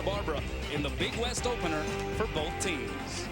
Santa Barbara in the Big West opener for both teams.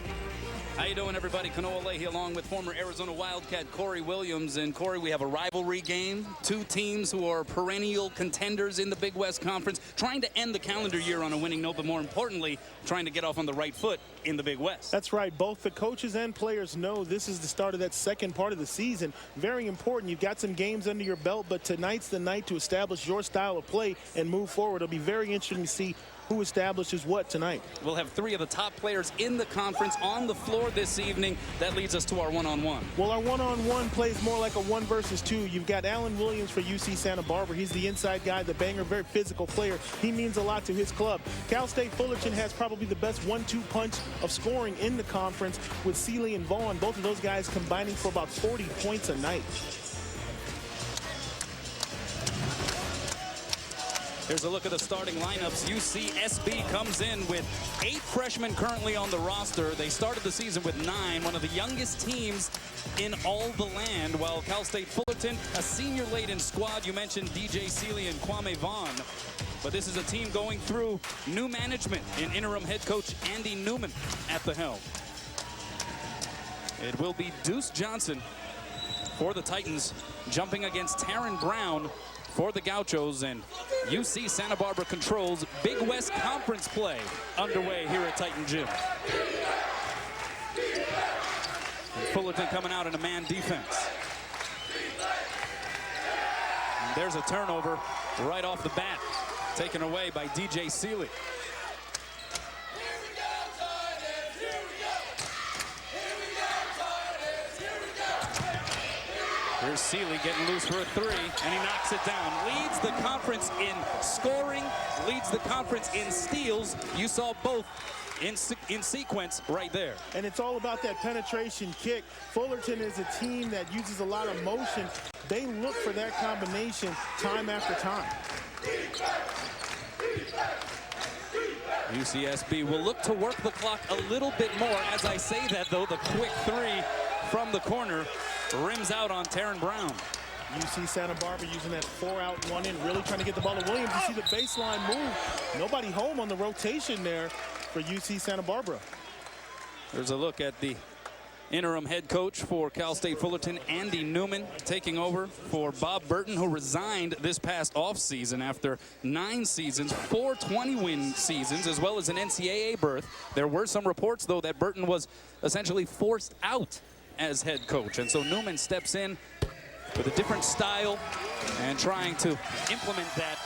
How you doing, everybody? Kanoa Leahy along with former Arizona Wildcat Corey Williams. And Corey, we have a rivalry game. Two teams who are perennial contenders in the Big West Conference, trying to end the calendar year on a winning note, but more importantly, trying to get off on the right foot in the Big West. That's right. Both the coaches and players know this is the start of that second part of the season. Very important. You've got some games under your belt, but tonight's the night to establish your style of play and move forward. It'll be very interesting to see who establishes what tonight. We'll have three of the top players in the conference on the floor this evening. That leads us to our one-on-one. Well, our one-on-one plays more like a 1 versus 2. You've got Alan Williams for UC Santa Barbara. He's the inside guy, the banger, very physical player. He means a lot to his club. Cal State Fullerton has probably the best 1-2 punch of scoring in the conference with Seeley and Vaughn. Both of those guys combining for about 40 points a night. Here's a look at the starting lineups. UCSB comes in with 8 freshmen currently on the roster. They started the season with 9, one of the youngest teams in all the land, while Cal State Fullerton, a senior-laden squad. You mentioned DJ Seeley and Kwame Vaughn. But this is a team going through new management in interim head coach Andy Newman at the helm. It will be Deuce Johnson for the Titans, jumping against Taryn Brown for the Gauchos, and UC Santa Barbara controls Big West Conference play underway here at Titan Gym. And Fullerton coming out in a man defense. And there's a turnover right off the bat, taken away by DJ Seeley. Here's Seeley getting loose for a 3, and he knocks it down. Leads the conference in scoring, leads the conference in steals. You saw both in sequence right there. And it's all about that penetration kick. Fullerton is a team that uses a lot of motion. They look for that combination time after time. UCSB will look to work the clock a little bit more. As I say that, though, the quick 3 from the corner rims out on Taryn Brown. UC Santa Barbara using that 4-out, 1-in, really trying to get the ball to Williams. You see the baseline move. Nobody home on the rotation there for UC Santa Barbara. There's a look at the interim head coach for Cal State Fullerton, Andy Newman, taking over for Bob Burton, who resigned this past offseason after 9 seasons, 4 20-win seasons, as well as an NCAA berth. There were some reports, though, that Burton was essentially forced out as head coach, and so Newman steps in with a different style and trying to implement that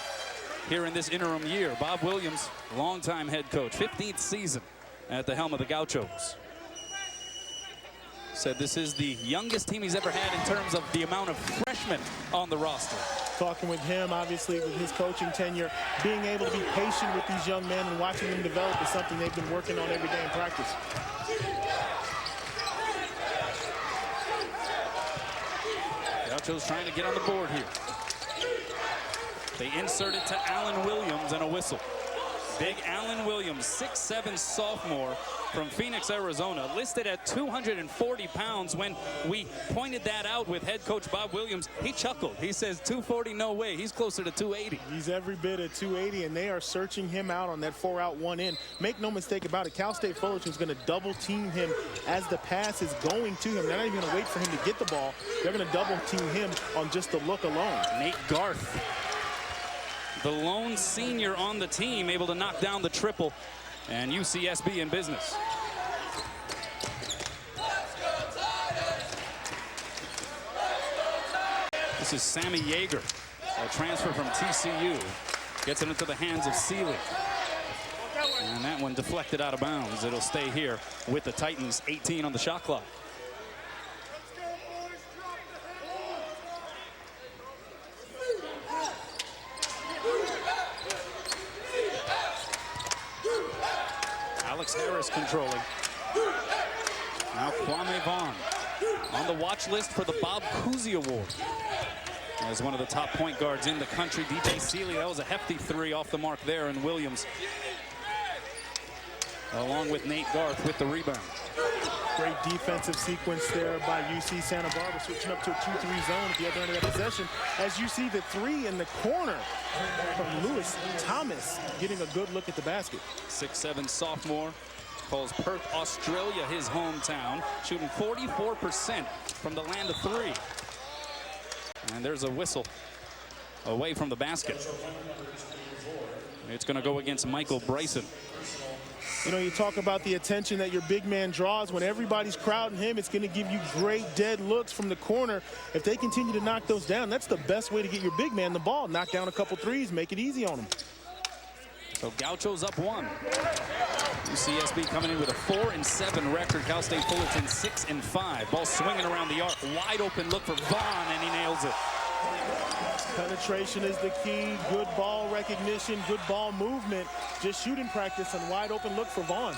here in this interim year. Bob Williams, longtime head coach, 15th season at the helm of the Gauchos. Said this is the youngest team he's ever had in terms of the amount of freshmen on the roster. Talking with him, obviously, with his coaching tenure, being able to be patient with these young men and watching them develop is something they've been working on every day in practice. Gauchos trying to get on the board here. They insert it to Alan Williams and a whistle. Big Alan Williams, 6'7" sophomore from Phoenix, Arizona, listed at 240 pounds. When we pointed that out with head coach Bob Williams, he chuckled. He says 240, no way. He's closer to 280. He's every bit of 280, and they are searching him out on that 4-out, 1-in. Make no mistake about it, Cal State Fullerton is going to double team him as the pass is going to him. They're not even going to wait for him to get the ball. They're going to double team him on just the look alone. Nate Garth, the lone senior on the team, able to knock down the triple, and UCSB in business. This is Sammy Yeager, a transfer from TCU. Gets it into the hands of Seeley. And that one deflected out of bounds. It'll stay here with the Titans, 18 on the shot clock. Alex Harris controlling. Now Kwame Vaughn on the watch list for the Bob Cousy Award as one of the top point guards in the country. DJ Seeley, that was a hefty 3 off the mark there, and Williams along with Nate Garth with the rebound. Great defensive sequence there by UC Santa Barbara, switching up to a 2-3 zone at the other end of that possession. As you see the three in the corner from Lewis Thomas getting a good look at the basket. 6'7" sophomore, calls Perth, Australia his hometown, shooting 44% from the land of three. And there's a whistle away from the basket. It's going to go against Michael Bryson. You know, you talk about the attention that your big man draws. When everybody's crowding him, it's going to give you great dead looks from the corner. If they continue to knock those down, that's the best way to get your big man the ball. Knock down a couple threes, make it easy on him. So Gaucho's up one. UCSB coming in with a 4-7 record. Cal State Fullerton 6-5. Ball swinging around the arc. Wide open look for Vaughn, and he nails it. Penetration is the key. Good ball recognition, good ball movement. Just shooting practice and wide open look for Vaughn.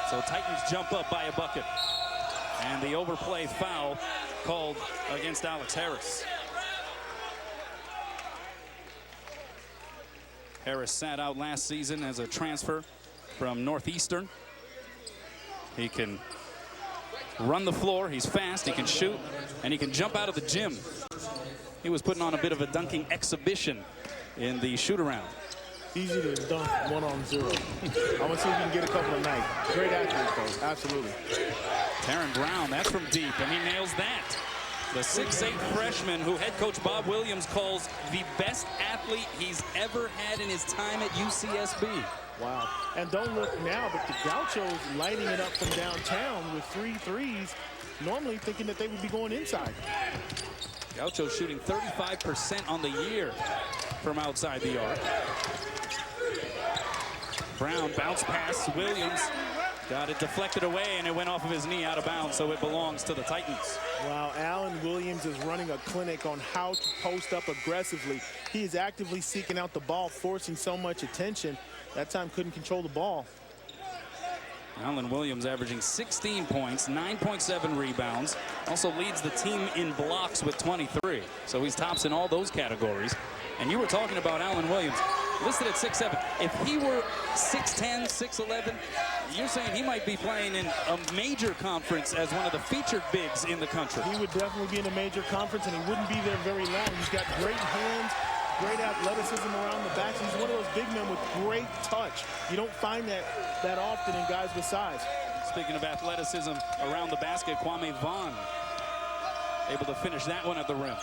So Titans jump up by a bucket. And the overplay foul called against Alex Harris. Harris sat out last season as a transfer from Northeastern. He can run the floor, he's fast, he can shoot, and he can jump out of the gym. He was putting on a bit of a dunking exhibition in the shoot-around. Easy to dunk 1-on-0. I want to see if he can get a couple tonight. Great athlete, though. Absolutely. Taryn Brown, that's from deep, and he nails that. The 6'8" freshman who head coach Bob Williams calls the best athlete he's ever had in his time at UCSB. Wow. And don't look now, but the Gauchos lighting it up from downtown with 3 threes, normally thinking that they would be going inside. Gaucho shooting 35% on the year from outside the arc. Brown bounce pass. Williams got it deflected away, and it went off of his knee out of bounds, so it belongs to the Titans. Wow, Alan Williams is running a clinic on how to post up aggressively. He is actively seeking out the ball, forcing so much attention. That time couldn't control the ball. Alan Williams averaging 16 points, 9.7 rebounds. Also leads the team in blocks with 23. So he's tops in all those categories. And you were talking about Alan Williams, listed at 6'7". If he were 6'10", 6'11", you're saying he might be playing in a major conference as one of the featured bigs in the country. He would definitely be in a major conference, and he wouldn't be there very long. He's got great hands, great athleticism around the back. He's one of those big men with great touch. You don't find that often in guys with size. Speaking of athleticism around the basket, Kwame Vaughn able to finish that one at the rim.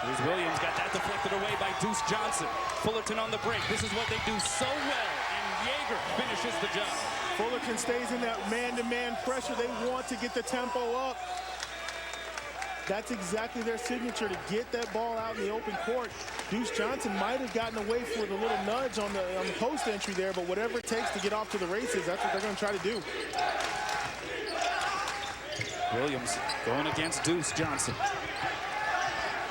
Here's Williams, got that deflected away by Deuce Johnson. Fullerton on the break. This is what they do so well, and Yeager finishes the job. Fullerton stays in that man-to-man pressure. They want to get the tempo up. That's exactly their signature, to get that ball out in the open court. Deuce Johnson might have gotten away for the little nudge on the post entry there, but whatever it takes to get off to the races, that's what they're going to try to do. Williams going against Deuce Johnson.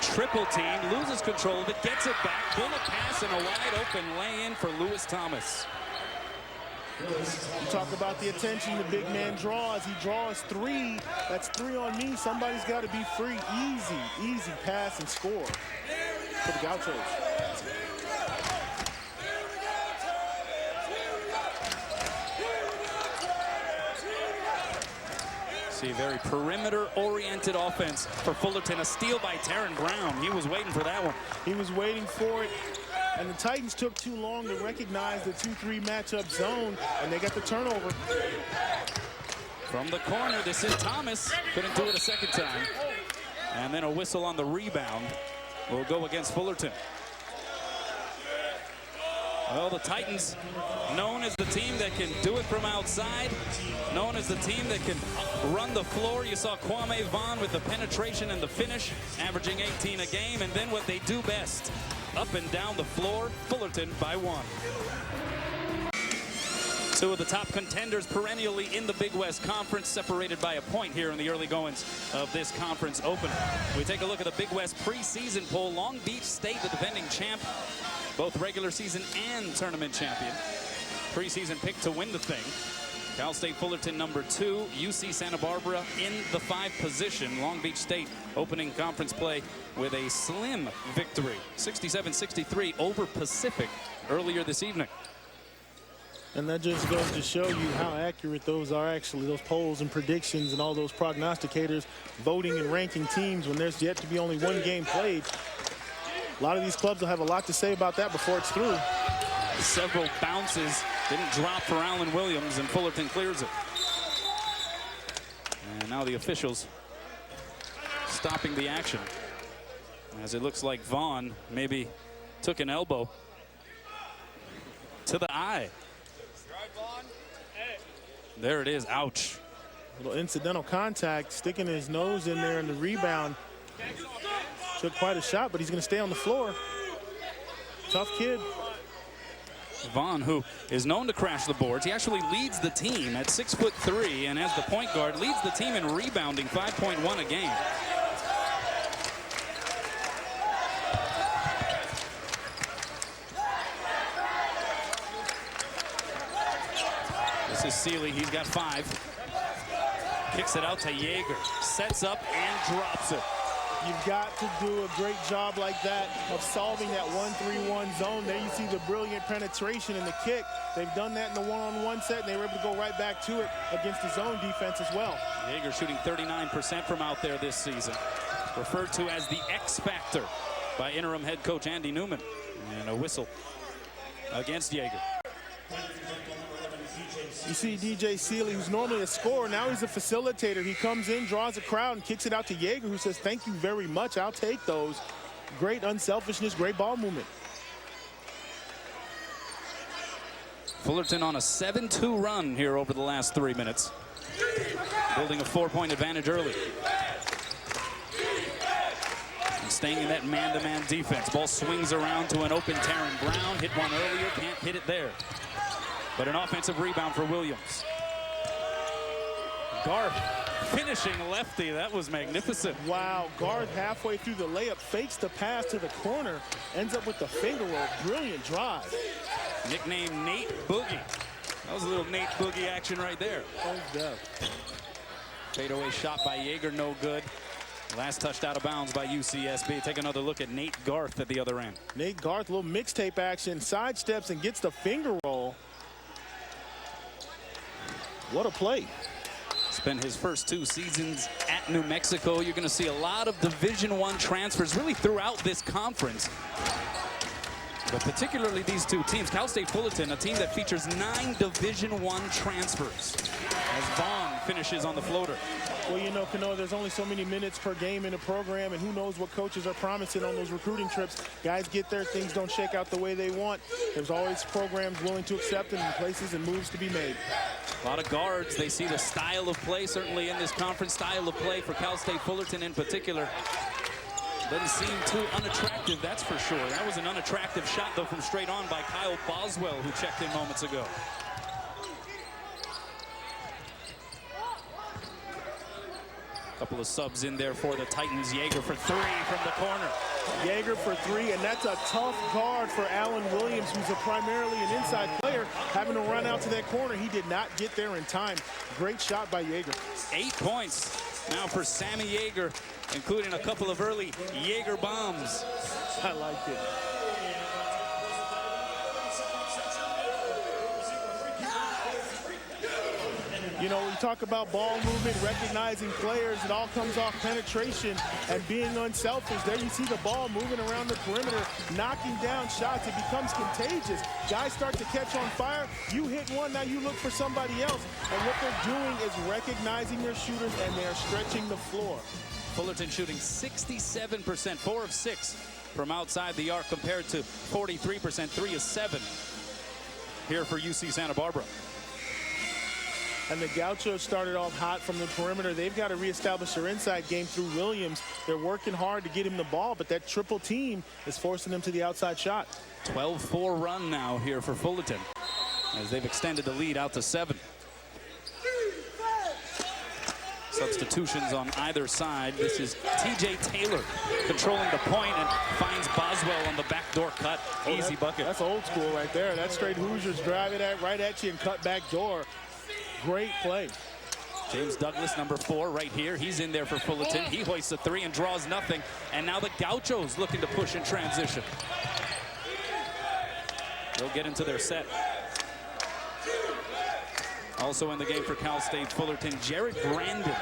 Triple team, loses control of it, gets it back, bullet pass, and a wide open lay-in for Lewis Thomas. You talk about the attention the big man draws. He draws 3. That's 3 on me. Somebody's got to be free. Easy pass and score for the Gauchos. See, a very perimeter-oriented offense for Fullerton. A steal by Taryn Brown. He was waiting for that one. He was waiting for it. And the Titans took too long to recognize the 2-3 matchup zone, and they got the turnover. From the corner, this is Thomas. Couldn't do it a second time. And then a whistle on the rebound will go against Fullerton. Well, the Titans, known as the team that can do it from outside, known as the team that can run the floor. You saw Kwame Vaughn with the penetration and the finish, averaging 18 a game. And then what they do best, up and down the floor, Fullerton by 1. Two of the top contenders perennially in the Big West Conference, separated by a point here in the early goings of this conference opener. We take a look at the Big West preseason poll. Long Beach State, the defending champ, both regular season and tournament champion. Preseason pick to win the thing. Cal State Fullerton number 2, UC Santa Barbara in the 5 position. Long Beach State opening conference play with a slim victory, 67-63 over Pacific earlier this evening. And that just goes to show you how accurate those are actually, those polls and predictions and all those prognosticators voting and ranking teams when there's yet to be only one game played. A lot of these clubs will have a lot to say about that before it's through. Several bounces didn't drop for Allen Williams, and Fullerton clears it. And now the officials stopping the action, as it looks like Vaughn maybe took an elbow to the eye. There it is. Ouch. Little incidental contact, sticking his nose in there, and the rebound took quite a shot, but he's going to stay on the floor. Tough kid. Vaughn, who is known to crash the boards, he actually leads the team at 6'3", and as the point guard leads the team in rebounding, 5.1 a game. This is Sealy, he's got 5. Kicks it out to Yeager, sets up and drops it. You've got to do a great job like that of solving that 1-3-1 zone. There you see the brilliant penetration and the kick. They've done that in the one-on-one set, and they were able to go right back to it against the zone defense as well. Yeager shooting 39% from out there this season. Referred to as the X Factor by interim head coach Andy Newman. And a whistle against Yeager. You see DJ Sealy, who's normally a scorer, now he's a facilitator. He comes in, draws a crowd, and kicks it out to Yeager, who says, thank you very much, I'll take those. Great unselfishness, great ball movement. Fullerton on a 7-2 run here over the last 3 minutes. Building a 4-point advantage early. And staying in that man-to-man defense. Ball swings around to an open Taron Brown. Hit one earlier, can't hit it there. But an offensive rebound for Williams. Garth finishing lefty. That was magnificent. Wow, Garth halfway through the layup, fakes the pass to the corner, ends up with the finger roll. Brilliant drive. Nicknamed Nate Boogie. That was a little Nate Boogie action right there. Fadeaway shot by Yeager, no good. Last touched out of bounds by UCSB. Take another look at Nate Garth at the other end. Nate Garth, a little mixtape action, sidesteps and gets the finger roll. What a play. It's been his first 2 seasons at New Mexico. You're going to see a lot of Division I transfers really throughout this conference. But particularly these 2 teams. Cal State Fullerton, a team that features 9 Division I transfers. As Vaughn finishes on the floater. Well, you know, Kanoa, there's only so many minutes per game in a program, and who knows what coaches are promising on those recruiting trips. Guys get there, things don't shake out the way they want. There's always programs willing to accept them and places and moves to be made. A lot of guards. They see the style of play, certainly in this conference, style of play for Cal State Fullerton in particular. Doesn't seem too unattractive, that's for sure. That was an unattractive shot, though, from straight on by Kyle Boswell, who checked in moments ago. Couple of subs in there for the Titans. Yeager for 3 from the corner. Yeager for 3, and that's a tough guard for Allen Williams, who's primarily an inside player, having to run out to that corner. He did not get there in time. Great shot by Yeager. 8 points now for Sammy Yeager, including a couple of early Yeager bombs. I liked it. You know, we talk about ball movement, recognizing players. It all comes off penetration and being unselfish. There you see the ball moving around the perimeter, knocking down shots. It becomes contagious. Guys start to catch on fire. You hit one, now you look for somebody else. And what they're doing is recognizing their shooters, and they're stretching the floor. Fullerton shooting 67%, 4 of 6 from outside the arc compared to 43%, 3 of 7 here for UC Santa Barbara. And the Gauchos started off hot from the perimeter. They've got to reestablish their inside game through Williams. They're working hard to get him the ball, but that triple team is forcing them to the outside shot. 12-4 run now here for Fullerton as they've extended the lead out to 7. Substitutions on either side. This is TJ Taylor controlling the point and finds Boswell on the backdoor cut. Easy bucket. That's old school right there. That's straight Hoosiers drive it right at you and cut back door. Great play. James Douglas, number 4, right here. He's in there for Fullerton. He hoists a 3 and draws nothing. And now the Gauchos looking to push in transition. They'll get into their set. Also in the game for Cal State Fullerton, Jared Brandon.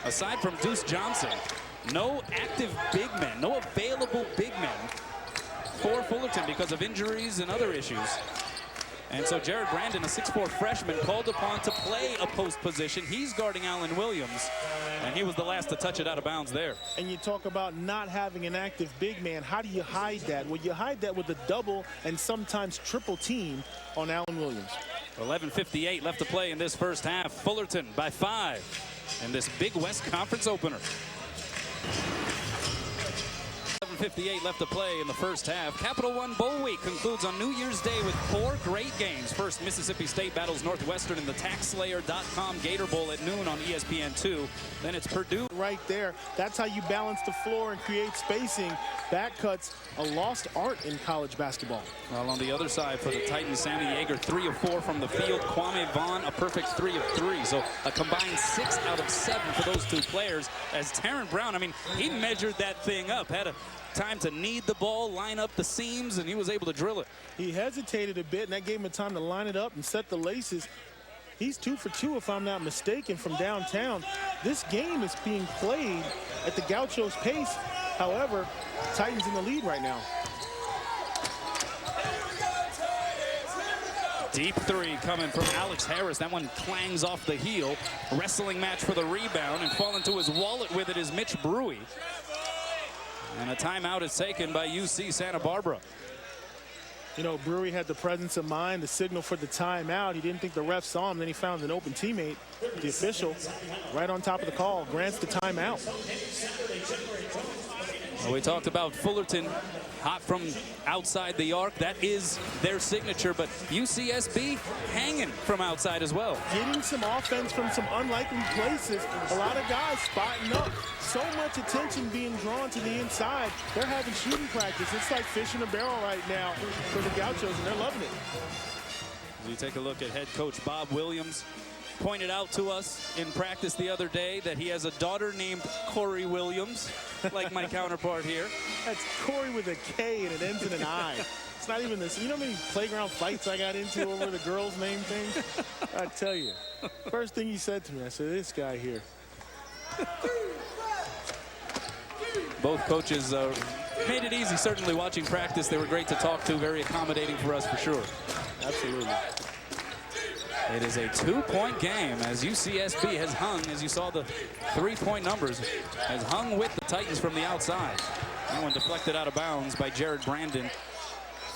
Aside from Deuce Johnson, no active big men, no available big men for Fullerton because of injuries and other issues. And so Jared Brandon, a 6'4" freshman, called upon to play a post position. He's guarding Alan Williams, and he was the last to touch it out of bounds there. And you talk about not having an active big man. How do you hide that? Well, you hide that with a double and sometimes triple team on Alan Williams. 11:58 left to play in this first half. Fullerton by 5 in this Big West Conference opener. 7:58 left to play in the first half. Capital One Bowl Week concludes on New Year's Day with 4 great games. First, Mississippi State battles Northwestern in the TaxSlayer.com Gator Bowl at noon on ESPN2. Then it's Purdue. Right there. That's how you balance the floor and create spacing. Back cuts, a lost art in college basketball. Well, on the other side for the Titans, Sammy Yeager, 3 of 4 from the field. Kwame Vaughn, a perfect 3 of 3. So a combined 6 out of 7 for those 2 players. As Taryn Brown, I mean, he measured that thing up, had a time to knead the ball, line up the seams, and he was able to drill it. He hesitated a bit, and that gave him time to line it up and set the laces. He's 2 for 2, if I'm not mistaken, from downtown. This game is being played at the Gauchos' pace. However, Titans in the lead right now. Deep 3 coming from Alex Harris. That one clangs off the heel. Wrestling match for the rebound, and falling to his wallet with it is Mitch Brewy. And a timeout is taken by UC Santa Barbara. You know, Brewery had the presence of mind, the signal for the timeout. He didn't think the ref saw him. Then he found an open teammate. The official, right on top of the call, grants the timeout. Well, we talked about Fullerton, hot from outside the arc. That is their signature, but UCSB hanging from outside as well. Getting some offense from some unlikely places. A lot of guys spotting up. So much attention being drawn to the inside. They're having shooting practice. It's like fish in a barrel right now for the Gauchos, and they're loving it. We take a look at head coach Bob Williams. Pointed out to us in practice the other day that he has a daughter named Corey Williams, like my counterpart here. That's Corey with a K and it ends in an I. It's not even this. You know how many playground fights I got into over the girls' name thing? I tell you. First thing he said to me, I said, this guy here. Both coaches made it easy, certainly watching practice. They were great to talk to, very accommodating for us for sure. Absolutely. It is a 2-point game as UCSB has hung, as you saw the 3-point numbers, has hung with the Titans from the outside. That one deflected out of bounds by Jared Brandon.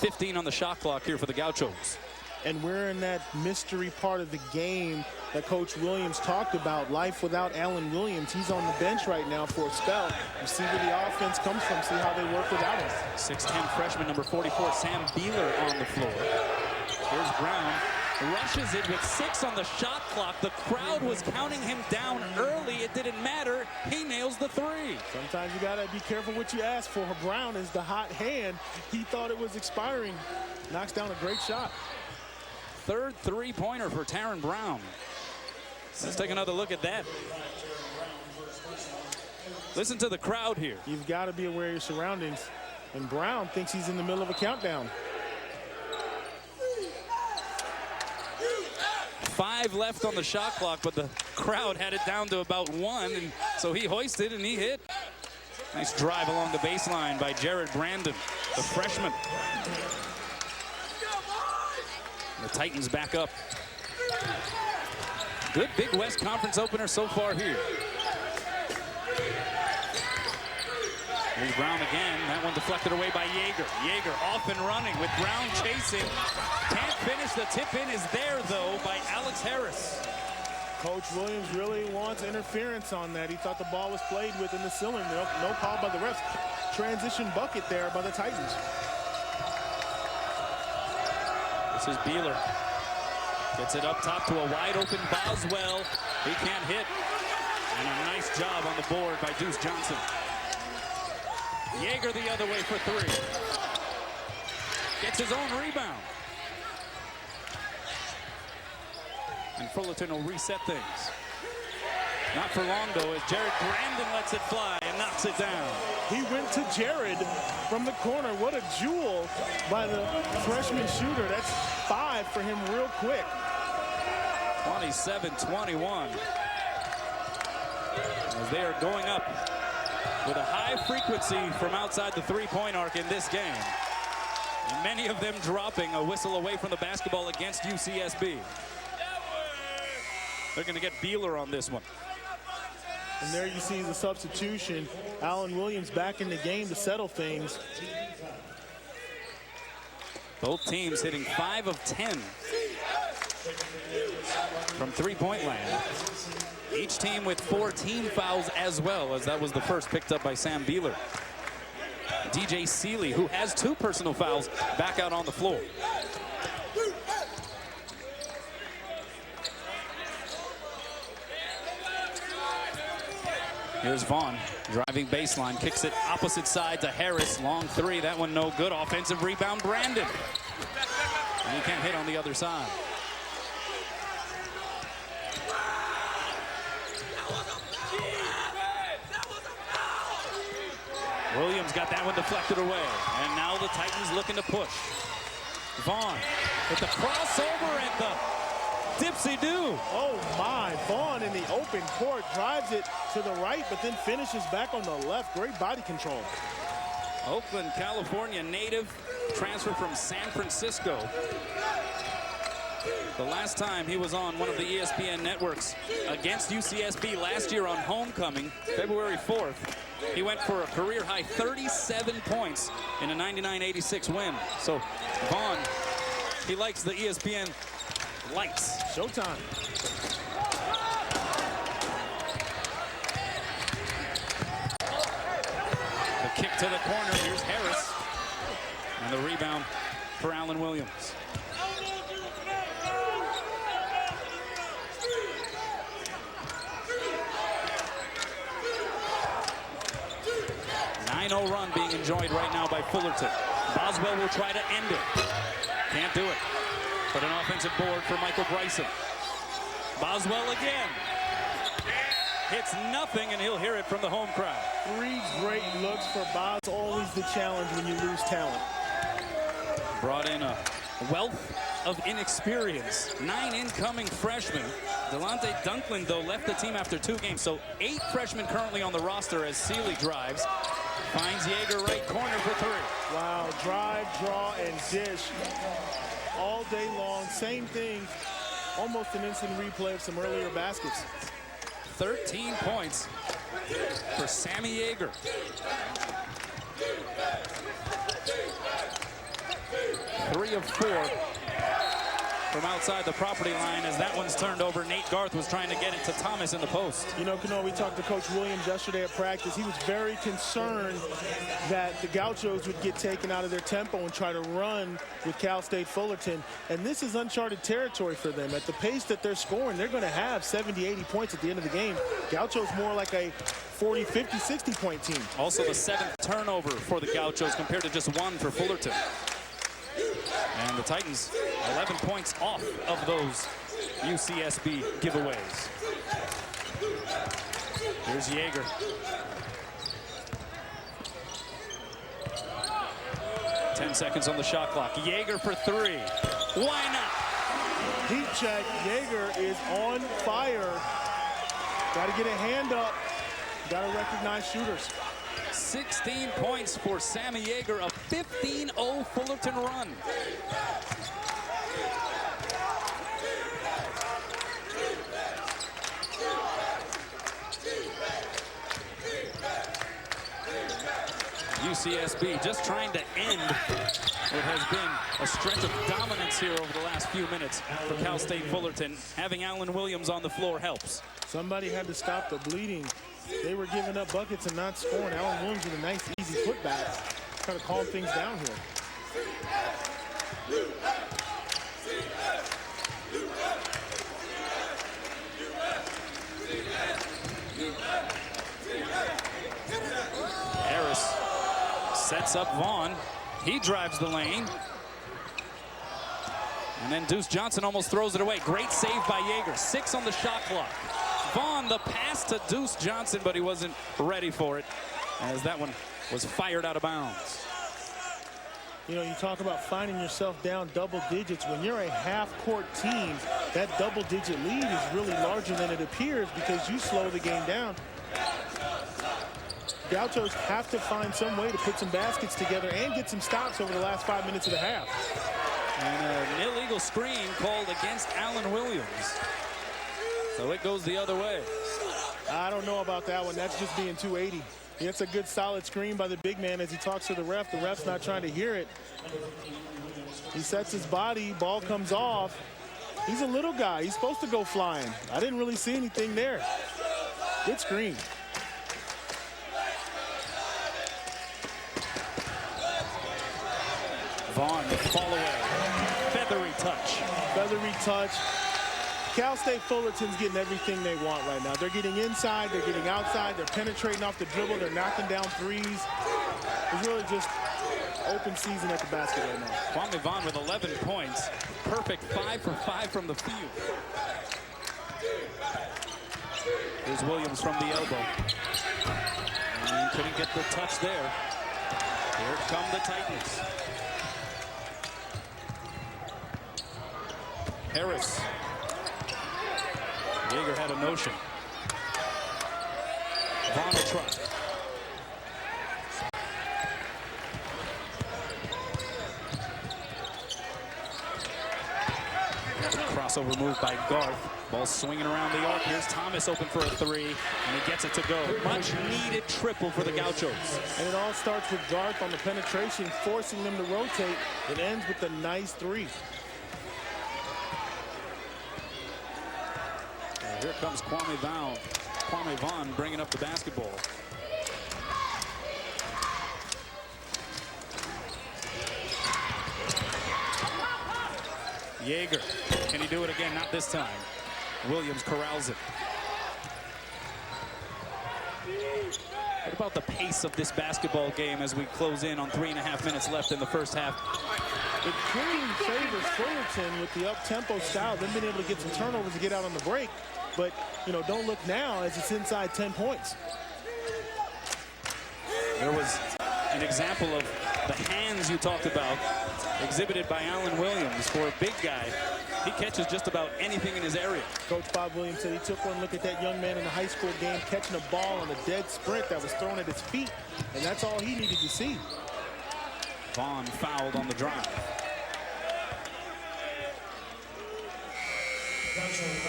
15 on the shot clock here for the Gauchos. And we're in that mystery part of the game that Coach Williams talked about. Life without Alan Williams. He's on the bench right now for a spell. You see where the offense comes from, see how they work without him. 6'10" freshman, number 44, Sam Beeler on the floor. Here's Brown. Rushes it with 6 on the shot clock. The crowd was counting him down early. It didn't matter. He nails the 3. Sometimes you gotta be careful what you ask for. Brown is the hot hand. He thought it was expiring. Knocks down a great shot. Third 3-pointer for Taryn Brown. Let's take another look at that. Listen to the crowd here. You've got to be aware of your surroundings. And Brown thinks he's in the middle of a countdown. 5 left on the shot clock, but the crowd had it down to about 1, and so he hoisted and he hit. Nice drive along the baseline by Jared Brandon, the freshman. The Titans back up. Good Big West Conference opener so far here. Here's Brown again. That one deflected away by Yeager. Yeager off and running with Brown chasing. Can't finish. The tip-in is there, though, by Alex Harris. Coach Williams really wants interference on that. He thought the ball was played with in the ceiling. No call by the refs. Transition bucket there by the Titans. This is Beeler. Gets it up top to a wide-open Boswell. He can't hit. And a nice job on the board by Deuce Johnson. Yeager the other way for 3. Gets his own rebound. And Fullerton will reset things. Not for long, though, as Jared Grandin lets it fly and knocks it down. He went to Jared from the corner. What a jewel by the freshman shooter. That's 5 for him real quick. 27-21. As they are going up with a high frequency from outside the three-point arc in this game. And many of them dropping a whistle away from the basketball against UCSB. They're going to get Beeler on this one. And there you see the substitution. Alan Williams back in the game to settle things. Both teams hitting 5 of 10 from three-point land. Each team with 4 team fouls as well, as that was the first picked up by Sam Beeler. DJ Seeley, who has 2 personal fouls, back out on the floor. Here's Vaughn, driving baseline, kicks it opposite side to Harris. Long 3, that one no good. Offensive rebound, Brandon. And he can't hit on the other side. Williams got that one deflected away. And now the Titans looking to push. Vaughn with the crossover and the dipsy-do. Oh my, Vaughn in the open court drives it to the right, but then finishes back on the left. Great body control. Oakland, California native, transfer from San Francisco. The last time he was on one of the ESPN networks against UCSB last year on homecoming, February 4th, he went for a career-high 37 points in a 99-86 win. So Vaughn, he likes the ESPN lights. Showtime. The kick to the corner. Here's Harris. And the rebound for Alan Williams. A 9-0 run being enjoyed right now by Fullerton. Boswell will try to end it. Can't do it. But an offensive board for Michael Bryson. Boswell again. Hits nothing, and he'll hear it from the home crowd. 3 great looks for Bos. Always the challenge when you lose talent. Brought in a wealth of inexperience. 9 incoming freshmen. Delonte Dunklin, though, left the team after 2 games. So 8 freshmen currently on the roster as Seeley drives. Finds Yeager right corner for 3. Wow, drive, draw, and dish. All day long, same thing. Almost an instant replay of some earlier baskets. 13 points for Sammy Yeager. Three of 4 from outside the property line as that one's turned over. Nate Garth was trying to get it to Thomas in the post. You know, Kano, we talked to Coach Williams yesterday at practice. He was very concerned that the Gauchos would get taken out of their tempo and try to run with Cal State Fullerton. And this is uncharted territory for them. At the pace that they're scoring, they're going to have 70, 80 points at the end of the game. Gauchos more like a 40, 50, 60-point team. Also the 7th turnover for the Gauchos compared to just 1 for Fullerton. And the Titans 11 points off of those UCSB giveaways. Here's Yeager. Ten seconds on the shot clock. Yeager for 3. Why not? Heat check. Yeager is on fire. Got to get a hand up. Got to recognize shooters. 16 points for Sammy Yeager, a 15-0 Fullerton run. UCSB just trying to end what has been a stretch of dominance here over the last few minutes for Cal State Fullerton. Having Alan Williams on the floor helps. Somebody had to stop the bleeding. They were giving up buckets and not scoring. Alan Williams with a nice, easy putback. Trying to calm things down here. Harris sets up Vaughn. He drives the lane. And then Deuce Johnson almost throws it away. Great save by Yeager. 6 on the shot clock. Vaughn, the pass to Deuce Johnson, but he wasn't ready for it as that one was fired out of bounds. You know, you talk about finding yourself down double digits. When you're a half-court team, that double-digit lead is really larger than it appears because you slow the game down. Gauchos have to find some way to put some baskets together and get some stops over the last 5 minutes of the half. And an illegal screen called against Allen Williams. So it goes the other way. I don't know about that one. That's just being 280. It's a good solid screen by the big man as he talks to the ref. The ref's not trying to hear it. He sets his body, ball comes off. He's a little guy. He's supposed to go flying. I didn't really see anything there. Good screen. Vaughn, the fall away. Feathery touch. Feathery touch. Cal State Fullerton's getting everything they want right now. They're getting inside, they're getting outside, they're penetrating off the dribble, they're knocking down threes. It's really just open season at the basket right now. Kwame Vaughn with 11 points. Perfect 5 for 5 from the field. Here's Williams from the elbow. And couldn't get the touch there. Here come the Titans. Harris. Yeager had a notion. Vaughn will try. Crossover move by Garth. Ball swinging around the arc. Here's Thomas open for a 3, and he gets it to go. Much needed triple for the Gauchos. And it all starts with Garth on the penetration, forcing them to rotate. It ends with a nice 3. Here comes Kwame Vaughn bringing up the basketball. Yeager, can he do it again? Not this time. Williams corrals it. What about the pace of this basketball game as we close in on 3.5 minutes left in the first half? It clearly favors Fullerton with the up-tempo style. Them being able to get some turnovers to get out on the break. But, you know, don't look now as it's inside 10 points. There was an example of the hands you talked about exhibited by Allen Williams. For a big guy, he catches just about anything in his area. Coach Bob Williams said he took one look at that young man in the high school game catching a ball on a dead sprint that was thrown at his feet, and that's all he needed to see. Vaughn fouled on the drive.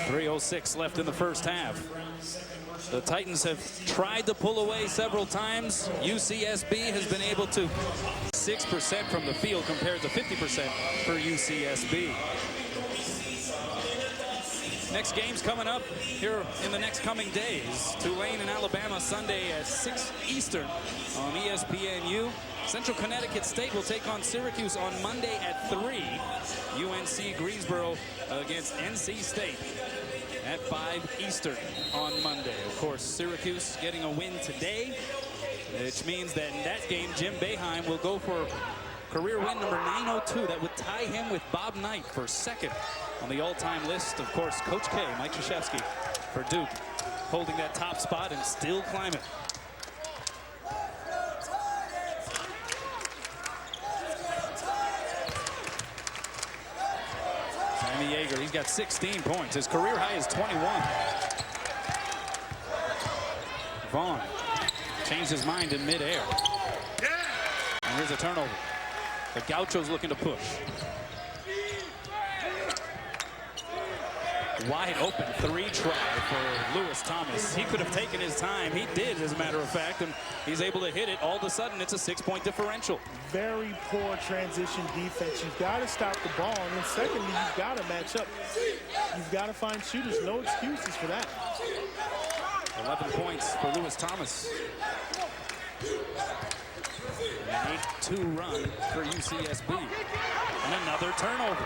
3:06 left in the first half. The Titans have tried to pull away several times. UCSB has been able to 6% from the field compared to 50% for UCSB. Next game's coming up here in the next coming days. Tulane and Alabama Sunday at 6 Eastern on ESPNU. Central Connecticut State will take on Syracuse on Monday at 3. UNC Greensboro against NC State at 5 Eastern on Monday. Of course, Syracuse getting a win today, which means that in that game, Jim Boeheim will go for career win number 902. That would tie him with Bob Knight for second on the all-time list. Of course, Coach K, Mike Krzyzewski for Duke, holding that top spot and still climbing. Sammy Yeager, he's got 16 points. His career high is 21. Vaughn changed his mind in midair. And here's a turnover. The Gauchos looking to push. Wide open 3 try for Lewis Thomas. He could have taken his time. He did, as a matter of fact, and he's able to hit it. All of a sudden, it's a 6-point differential. Very poor transition defense. You've got to stop the ball. And then secondly, you've got to match up. You've got to find shooters. No excuses for that. 11 points for Lewis Thomas. An 8-2 run for UCSB. And another turnover.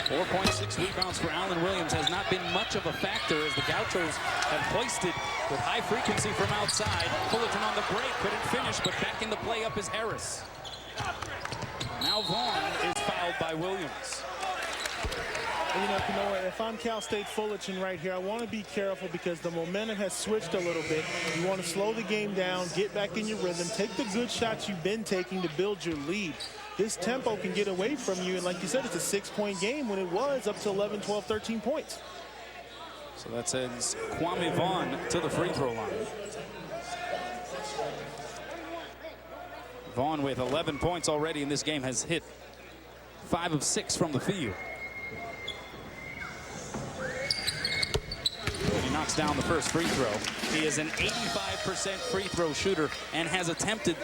4.6 rebounds for Allen Williams has not been much of a factor as the Gauchos have hoisted with high frequency from outside. Fullerton on the break, couldn't finish, but back in the play up is Harris. Now Vaughn is fouled by Williams. You know, if I'm Cal State Fullerton right here, I want to be careful because the momentum has switched a little bit. You want to slow the game down, get back in your rhythm, take the good shots you've been taking to build your lead. This tempo can get away from you, and like you said, it's a 6-point game when it was up to 11, 12, 13 points. So that sends Kwame Vaughn to the free throw line. Vaughn with 11 points already in this game has hit 5 of 6 from the field. He knocks down the first free throw. He is an 85% free throw shooter and has attempted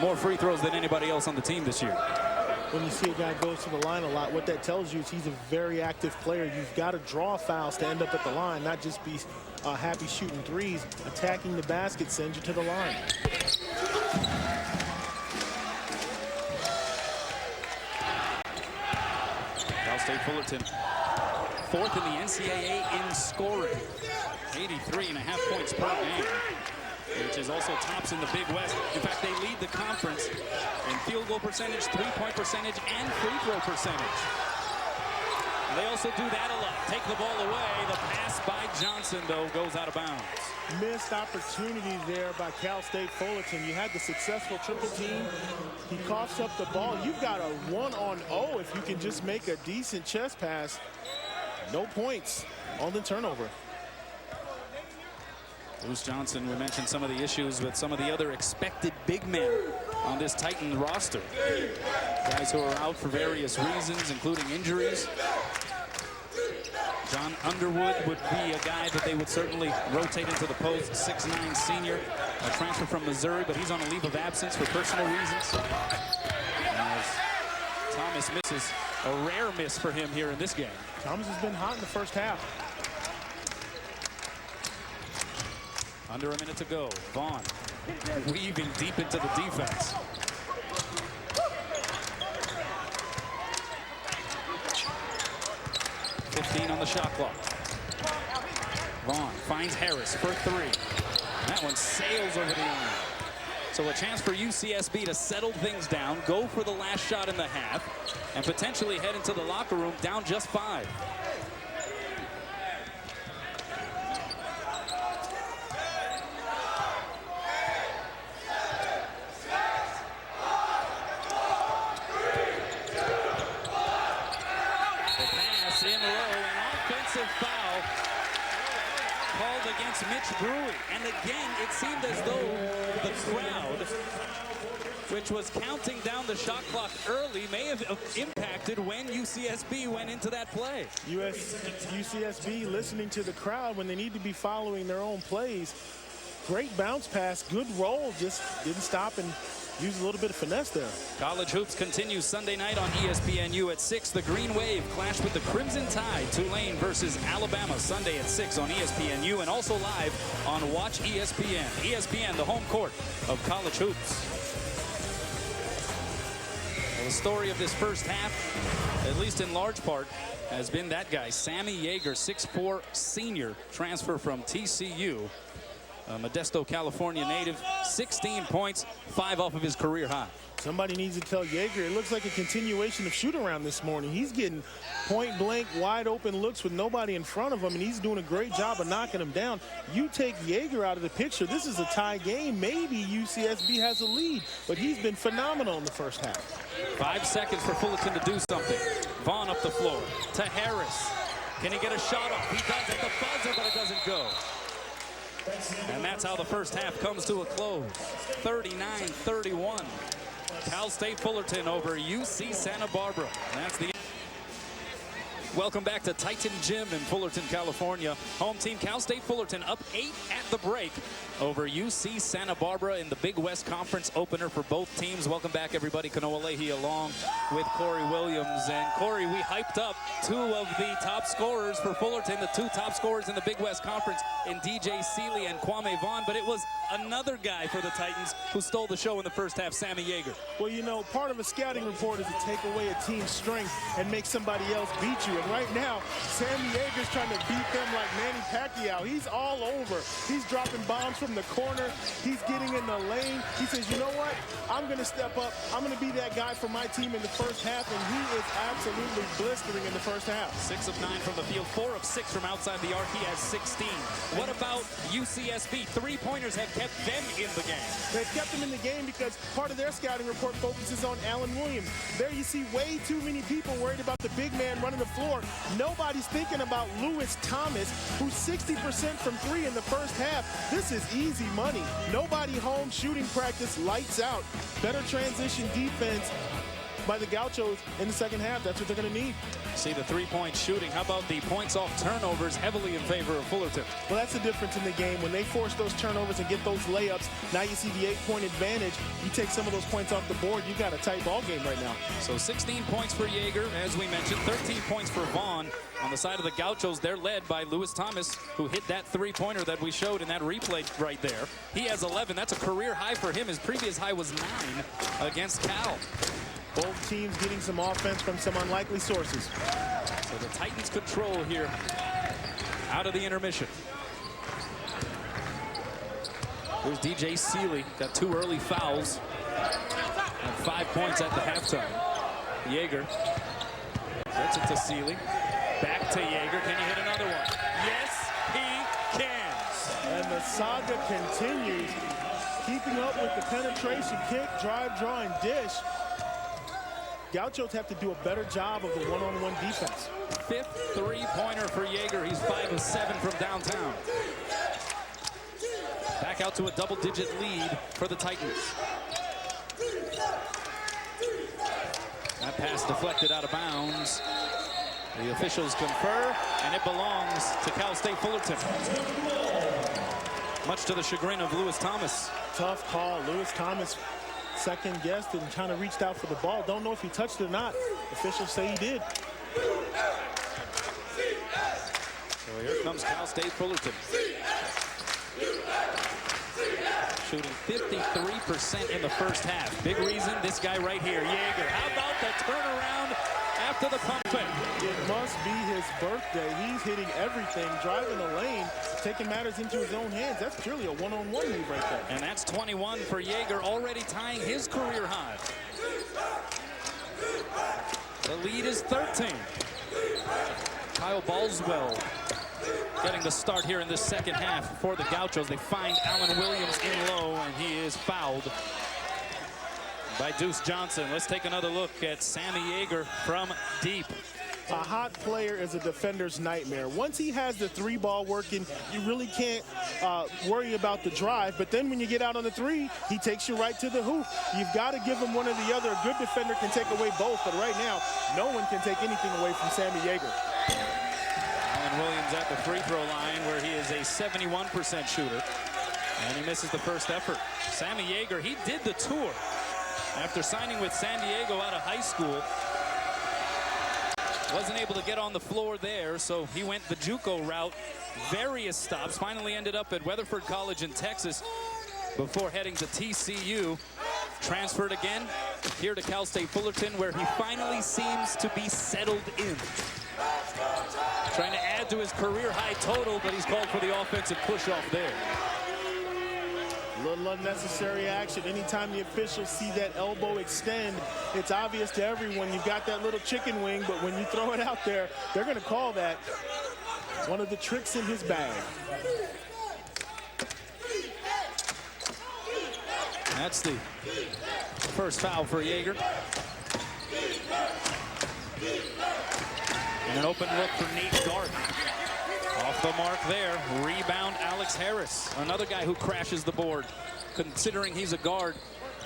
more free throws than anybody else on the team this year. When you see a guy goes to the line a lot, what that tells you is he's a very active player. You've got to draw fouls to end up at the line, not just be happy shooting threes. Attacking the basket sends you to the line. Cal State Fullerton, 4th in the NCAA in scoring. 83.5 points per game, which is also tops in the Big West. In fact, they lead the conference in field goal percentage, 3-point percentage, and free throw percentage. They also do that a lot. Take the ball away. The pass by Johnson, though, goes out of bounds. Missed opportunity there by Cal State Fullerton. You had the successful triple team. He coughs up the ball. You've got a 1-on-0 if you can just make a decent chest pass. No points on the turnover. Bruce Johnson, we mentioned some of the issues with some of the other expected big men on this Titan roster. Guys who are out for various reasons, including injuries. John Underwood would be a guy that they would certainly rotate into the post. 6'9" senior, a transfer from Missouri, but he's on a leave of absence for personal reasons. As Thomas misses, a rare miss for him here in this game. Thomas has been hot in the first half. Under a minute to go. Vaughn weaving deep into the defense. .15 on the shot clock. Vaughn finds Harris for 3. That one sails over the line. So a chance for UCSB to settle things down, go for the last shot in the half, and potentially head into the locker room down just 5. Foul called against Mitch Brewery, and again it seemed as though the crowd, which was counting down the shot clock early, may have impacted when UCSB went into that play. UCSB listening to the crowd when they need to be following their own plays. Great bounce pass, good roll, just didn't stop and use a little bit of finesse there. College hoops continues Sunday night on ESPNU at 6. The Green Wave clash with the Crimson Tide. Tulane versus Alabama Sunday at 6 on ESPNU, and also live on Watch ESPN. ESPN, the home court of college hoops. Well, the story of this first half, at least in large part, has been that guy, Sammy Yeager, 6'4" senior, transfer from TCU. Modesto, California native, 16 points, 5 off of his career high. Somebody needs to tell Yeager, it looks like a continuation of shoot-around this morning. He's getting point-blank, wide-open looks with nobody in front of him, and he's doing a great job of knocking him down. You take Yeager out of the picture, this is a tie game. Maybe UCSB has a lead, but he's been phenomenal in the first half. 5 seconds for Fullerton to do something. Vaughn up the floor to Harris. Can he get a shot off? He does at the buzzer, but it doesn't go. And that's how the first half comes to a close. 39-31. Cal State Fullerton over UC Santa Barbara. And that's the Welcome back to Titan Gym in Fullerton, California. Home team Cal State Fullerton up 8 at the break over UC Santa Barbara in the Big West Conference opener for both teams. Welcome back, everybody. Kanoa Leahy along with Corey Williams. And Corey, we hyped up 2 of the top scorers for Fullerton, the 2 top scorers in the Big West Conference in DJ Seeley and Kwame Vaughn. But it was another guy for the Titans who stole the show in the first half, Sammy Yeager. Well, you know, part of a scouting report is to take away a team's strength and make somebody else beat you. And right now, Sammy Yeager's trying to beat them like Manny Pacquiao. He's all over. He's dropping bombs from the corner. He's getting in the lane. He says, you know what? I'm going to step up. I'm going to be that guy for my team in the first half, and he is absolutely blistering in the first half. 6 of 9 from the field, 4 of 6 from outside the arc. He has 16. What about UCSB? Three-pointers have kept them in the game. They've kept them in the game because part of their scouting report focuses on Allen Williams. There you see way too many people worried about the big man running the floor. Nobody's thinking about Lewis Thomas, who's 60% from 3 in the first half. This is easy money. Nobody home, shooting practice, lights out. Better transition defense by the Gauchos in the second half. That's what they're going to need. See the three-point shooting. How about the points off turnovers heavily in favor of Fullerton? Well, that's the difference in the game. When they force those turnovers and get those layups, now you see the 8-point advantage. You take some of those points off the board, you got a tight ball game right now. So 16 points for Yeager, as we mentioned, 13 points for Vaughn. On the side of the Gauchos, they're led by Lewis Thomas, who hit that three-pointer that we showed in that replay right there. He has 11. That's a career high for him. His previous high was 9 against Cal. Both teams getting some offense from some unlikely sources. So the Titans control here out of the intermission. Here's DJ Seeley. Got 2 early fouls and 5 points at the halftime. Yeager gets it to Seeley. Back to Yeager. Can he hit another one? Yes, he can. And the saga continues. Keeping up with the penetration, kick, drive, draw, and dish. Gauchos have to do a better job of the one-on-one defense. 5th three-pointer for Yeager. He's 5 of 7 from downtown. Back out to a double-digit lead for the Titans. That pass deflected out of bounds. The officials confer, and it belongs to Cal State Fullerton. Much to the chagrin of Lewis Thomas. Tough call. Lewis Thomas second guessed and kind of reached out for the ball. Don't know if he touched it or not. Officials say he did. So here comes Cal State Fullerton. Shooting 53% in the first half. Big reason, this guy right here, Yeager. How about the turnaround after the pump fake? It must be his birthday. He's hitting everything, driving the lane, taking matters into his own hands. That's purely a one-on-one move right there. And that's 21 for Yeager, already tying his career high. The lead is 13. Kyle Balswell getting the start here in the second half for the Gauchos. They find Allen Williams in low, and he is fouled by Deuce Johnson. Let's take another look at Sammy Yeager from deep. A hot player is a defender's nightmare. Once he has the 3-ball working, you really can't worry about the drive. But then when you get out on the 3, he takes you right to the hoop. You've got to give him one or the other. A good defender can take away both, but right now, no one can take anything away from Sammy Yeager. Allen Williams at the free throw line, where he is a 71% shooter, and he misses the first effort. Sammy Yeager, he did the tour after signing with San Diego out of high school. Wasn't able to get on the floor there, so he went the JUCO route. Various stops. Finally ended up at Weatherford College in Texas before heading to TCU. Transferred again here to Cal State Fullerton, where he finally seems to be settled in. Trying to add to his career high total, but he's called for the offensive push-off there. Little unnecessary action. Anytime the officials see that elbow extend, it's obvious to everyone you've got that little chicken wing, but when you throw it out there, they're going to call that one of the tricks in his bag. That's the first foul for Yeager. And an open look for Nate Garth. Off the mark there. Rebound, Alex Harris. Another guy who crashes the board. Considering he's a guard,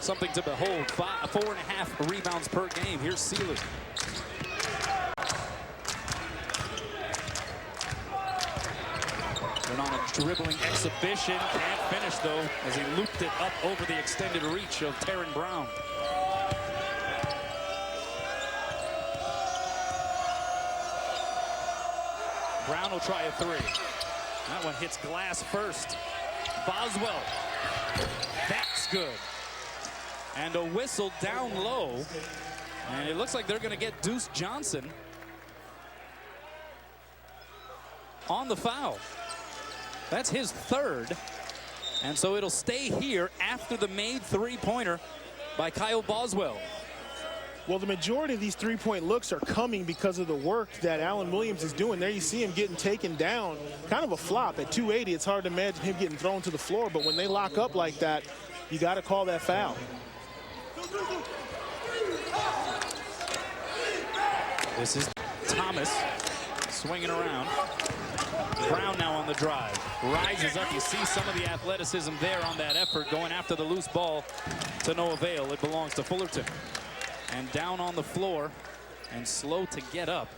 something to behold. 4.5 rebounds per game. Here's Seeley. Went on a dribbling exhibition. Can't finish, though, as he looped it up over the extended reach of Taryn Brown. Brown will try a 3. That one hits glass first. Boswell. That's good. And a whistle down low. And it looks like they're going to get Deuce Johnson on the foul. That's his third. And so it'll stay here after the made three-pointer by Kyle Boswell. Well, the majority of these three-point looks are coming because of the work that Alan Williams is doing. There you see him getting taken down. Kind of a flop. At 280, it's hard to imagine him getting thrown to the floor. But when they lock up like that, you got to call that foul. This is Thomas swinging around. Brown now on the drive. Rises up. You see some of the athleticism there on that effort, going after the loose ball to no avail. It belongs to Fullerton. And down on the floor and slow to get up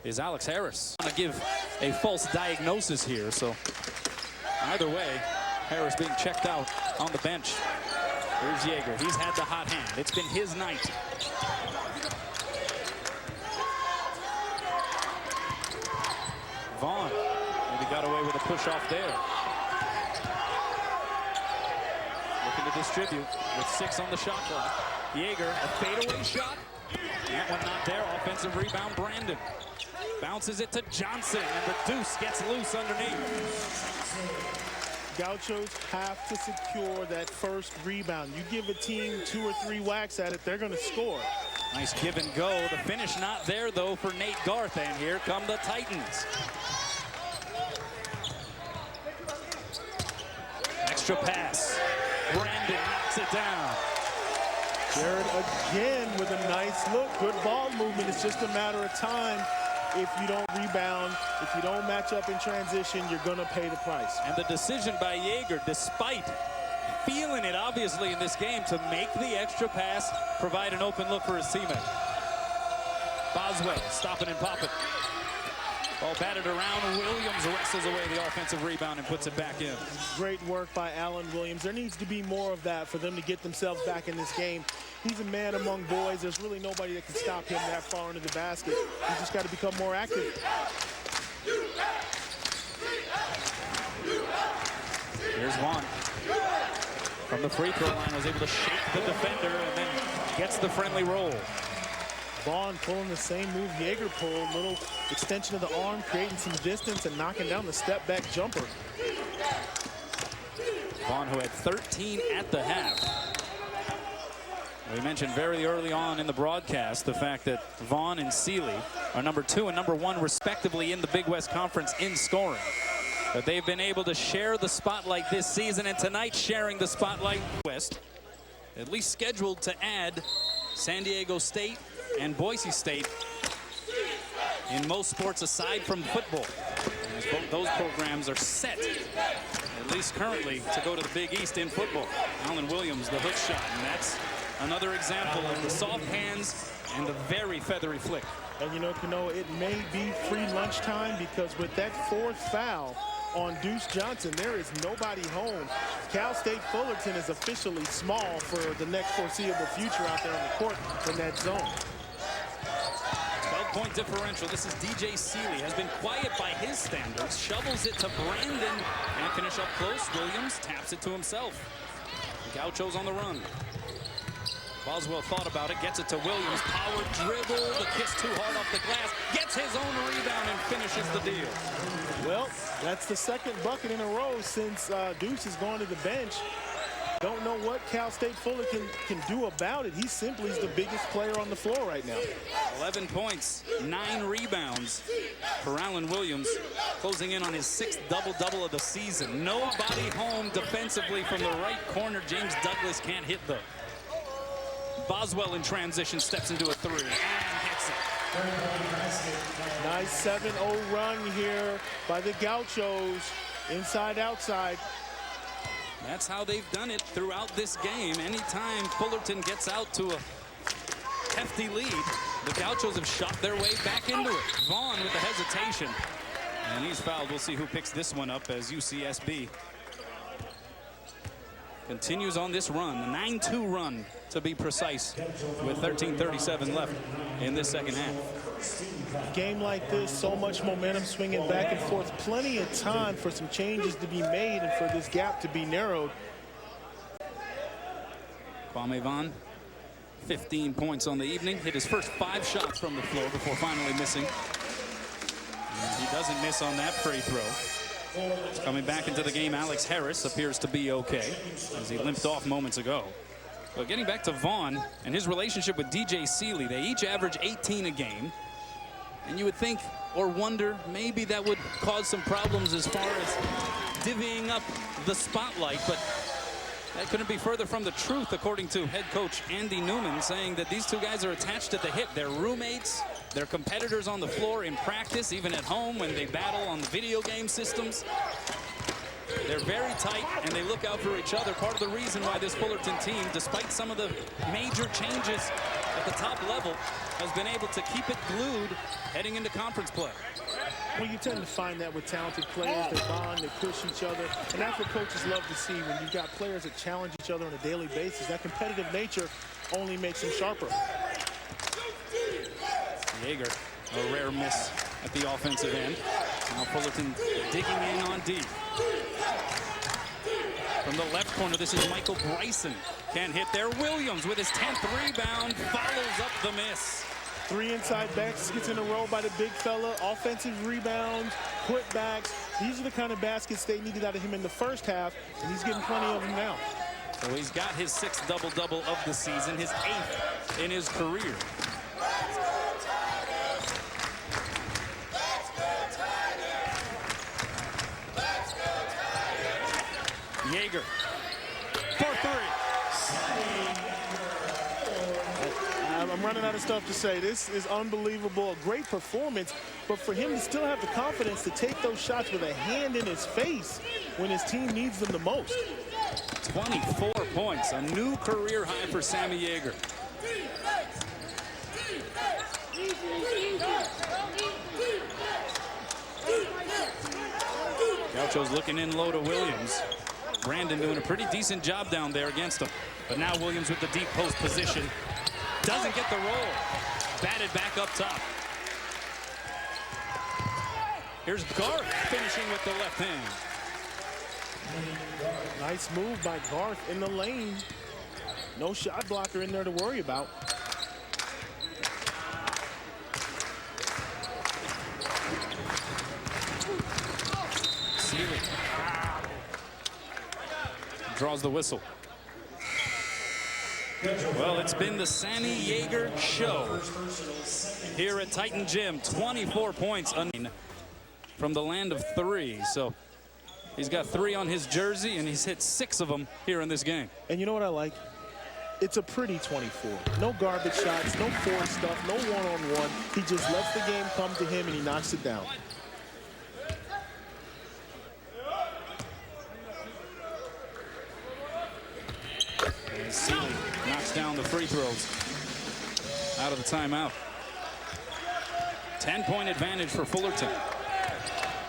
is Alex Harris. I'm going to give a false diagnosis here, so either way, Harris being checked out on the bench. Here's Yeager. He's had the hot hand. It's been his night. Vaughn maybe got away with a push off there. Looking to distribute with 6 on the shot clock. Yeager, a fadeaway shot. That one not there. Offensive rebound, Brandon. Bounces it to Johnson, and the deuce gets loose underneath. Gauchos have to secure that first rebound. You give a team 2 or 3 whacks at it, they're going to score. Nice give and go. The finish not there, though, for Nate Garth, and here come the Titans. Extra pass. Brandon knocks it down. Jared again with a nice look. Good ball movement. It's just a matter of time. If you don't rebound, if you don't match up in transition, you're going to pay the price. And the decision by Yeager, despite feeling it obviously in this game, to make the extra pass, provide an open look for his teammate. Boswell stopping and popping. Ball batted around. Williams wrestles away the offensive rebound and puts it back in. Great work by Alan Williams. There needs to be more of that for them to get themselves back in this game. He's a man among boys. There's really nobody that can stop him that far into the basket. He's just got to become more active. Here's Juan. From the free throw line, was able to shake the defender and then gets the friendly roll. Vaughn pulling the same move Yeager pulled. Little extension of the arm, creating some distance and knocking down the step back jumper. Vaughn, who had 13 at the half. We mentioned very early on in the broadcast the fact that Vaughn and Seeley are number 2 and number 1 respectively in the Big West Conference in scoring. But they've been able to share the spotlight this season, and tonight sharing the spotlight West, at least scheduled to add San Diego State and Boise State in most sports aside from football. As both those programs are set, at least currently, to go to the Big East in football. Alan Williams, the hook shot, and that's another example of the soft hands and the very feathery flick. And you know, Kanoa, it may be free lunchtime because with that 4th foul on Deuce Johnson, there is nobody home. Cal State Fullerton is officially small for the next foreseeable future out there on the court in that zone. 12-point differential. This is DJ Seeley. Has been quiet by his standards. Shovels it to Brandon. Can't finish up close. Williams taps it to himself. The Gauchos on the run. Boswell thought about it. Gets it to Williams. Power dribble. The kiss too hard off the glass. Gets his own rebound and finishes the deal. Well, that's the 2nd bucket in a row since Deuce has gone to the bench. Don't know what Cal State Fullerton can do about it. He simply is the biggest player on the floor right now. 11 points, 9 rebounds for Alan Williams, closing in on his 6th double-double of the season. Nobody home defensively from the right corner. James Douglas can't hit though. Boswell in transition steps into a 3 and hits it. Nice 7-0 run here by the Gauchos, inside outside. That's how they've done it throughout this game. Anytime Fullerton gets out to a hefty lead, the Gauchos have shot their way back into it. Vaughn with the hesitation, and he's fouled. We'll see who picks this one up as UCSB continues on this run, a 9-2 run to be precise, with 13:37 left in this second half. A game like this, so much momentum swinging back and forth, plenty of time for some changes to be made and for this gap to be narrowed. Kwame Vaughn, 15 points on the evening, hit his first 5 shots from the floor before finally missing. He doesn't miss on that free throw. Coming back into the game, Alex Harris appears to be okay, as he limped off moments ago. But getting back to Vaughn and his relationship with DJ Seeley, they each average 18 a game. And you would think or wonder maybe that would cause some problems as far as divvying up the spotlight, but that couldn't be further from the truth, according to head coach Andy Newman, saying that these two guys are attached at the hip. They're roommates, they're competitors on the floor in practice, even at home when they battle on the video game systems. They're very tight, and they look out for each other. Part of the reason why this Fullerton team, despite some of the major changes at the top level, has been able to keep it glued heading into conference play. Well, you tend to find that with talented players. They bond, they push each other, and that's what coaches love to see. When you've got players that challenge each other on a daily basis, that competitive nature only makes them sharper. Yeager, a rare miss at the offensive end. Now Fullerton digging in on D. From the left corner, this is Michael Bryson. Can't hit there. Williams with his 10th rebound follows up the miss. 3 inside baskets in a row by the big fella. Offensive rebounds, putbacks. These are the kind of baskets they needed out of him in the first half, and he's getting plenty of them now. So he's got his 6th double-double of the season, his 8th in his career. Yeager for 3. I'm running out of stuff to say. This is unbelievable. A great performance, but for him to still have the confidence to take those shots with a hand in his face when his team needs them the most. 24 points, a new career high for Sammy Yeager. Gaucho's looking in low to Williams. Brandon doing a pretty decent job down there against him. But now Williams with the deep post position. Doesn't get the roll. Batted back up top. Here's Garth finishing with the left hand. Nice move by Garth in the lane. No shot blocker in there to worry about. Seeley draws the whistle. Well, it's been the Sammy Yeager show here at Titan Gym. 24 points from the land of 3. So he's got 3 on his jersey, and he's hit 6 of them here in this game. And you know what I like? It's a pretty 24. No garbage shots, no forced stuff, no one-on-one. He just lets the game come to him, and he knocks it down. And Seeley knocks down the free throws out of the timeout. 10-point advantage for Fullerton.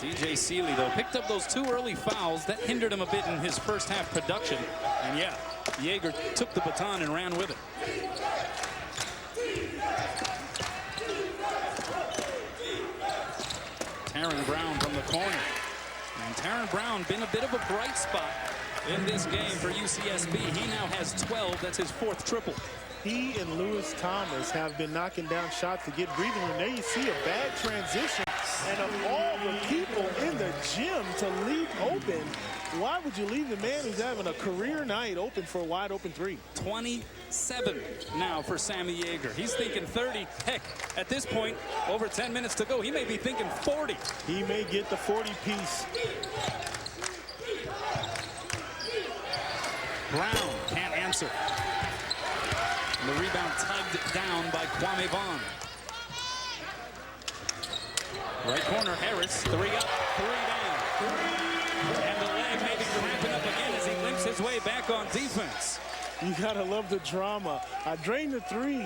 DJ Seeley, though, picked up those 2 early fouls. That hindered him a bit in his first half production. And yeah, Yeager took the baton and ran with it. Taron Brown from the corner. And Taron Brown been a bit of a bright spot in this game for UCSB. He now has 12. That's his 4th triple. He and Lewis Thomas have been knocking down shots to get breathing room. There you see a bad transition. And of all the people in the gym to leave open, why would you leave the man who's having a career night open for a wide open 3? 27 now for Sammy Yeager. He's thinking 30. Heck, at this point, over 10 minutes to go, he may be thinking 40. He may get the 40-piece. Brown can't answer. And the rebound tugged down by Kwame Vaughn. Right corner, Harris, 3 up, 3 down. And the leg may be cramping up again as he limps his way back on defense. You gotta love the drama. I drained the 3.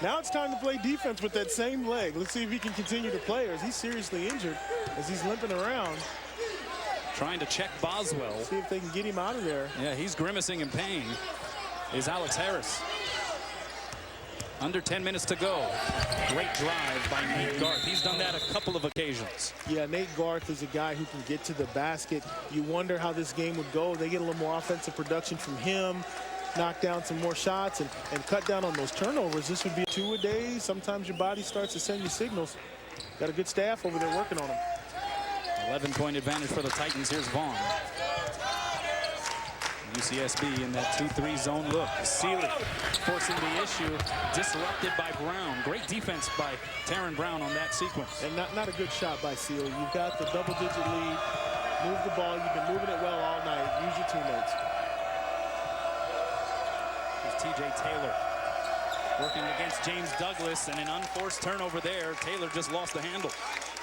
Now it's time to play defense with that same leg. Let's see if he can continue to play, or is he seriously injured as he's limping around. Trying to check Boswell. See if they can get him out of there. Yeah, he's grimacing in pain. Is Alex Harris. Under 10 minutes to go. Great drive by Nate Garth. He's done that a couple of occasions. Yeah, Nate Garth is a guy who can get to the basket. You wonder how this game would go. They get a little more offensive production from him, knock down some more shots, and cut down on those turnovers. This would be 2 a day. Sometimes your body starts to send you signals. Got a good staff over there working on him. 11-point advantage for the Titans. Here's Vaughn. UCSB in that 2-3 zone look. Seeley forcing the issue, disrupted by Brown. Great defense by Taron Brown on that sequence. And not a good shot by Seeley. You've got the double-digit lead. Move the ball. You've been moving it well all night. Use your teammates. Here's TJ Taylor working against James Douglas, and an unforced turnover there. Taylor just lost the handle.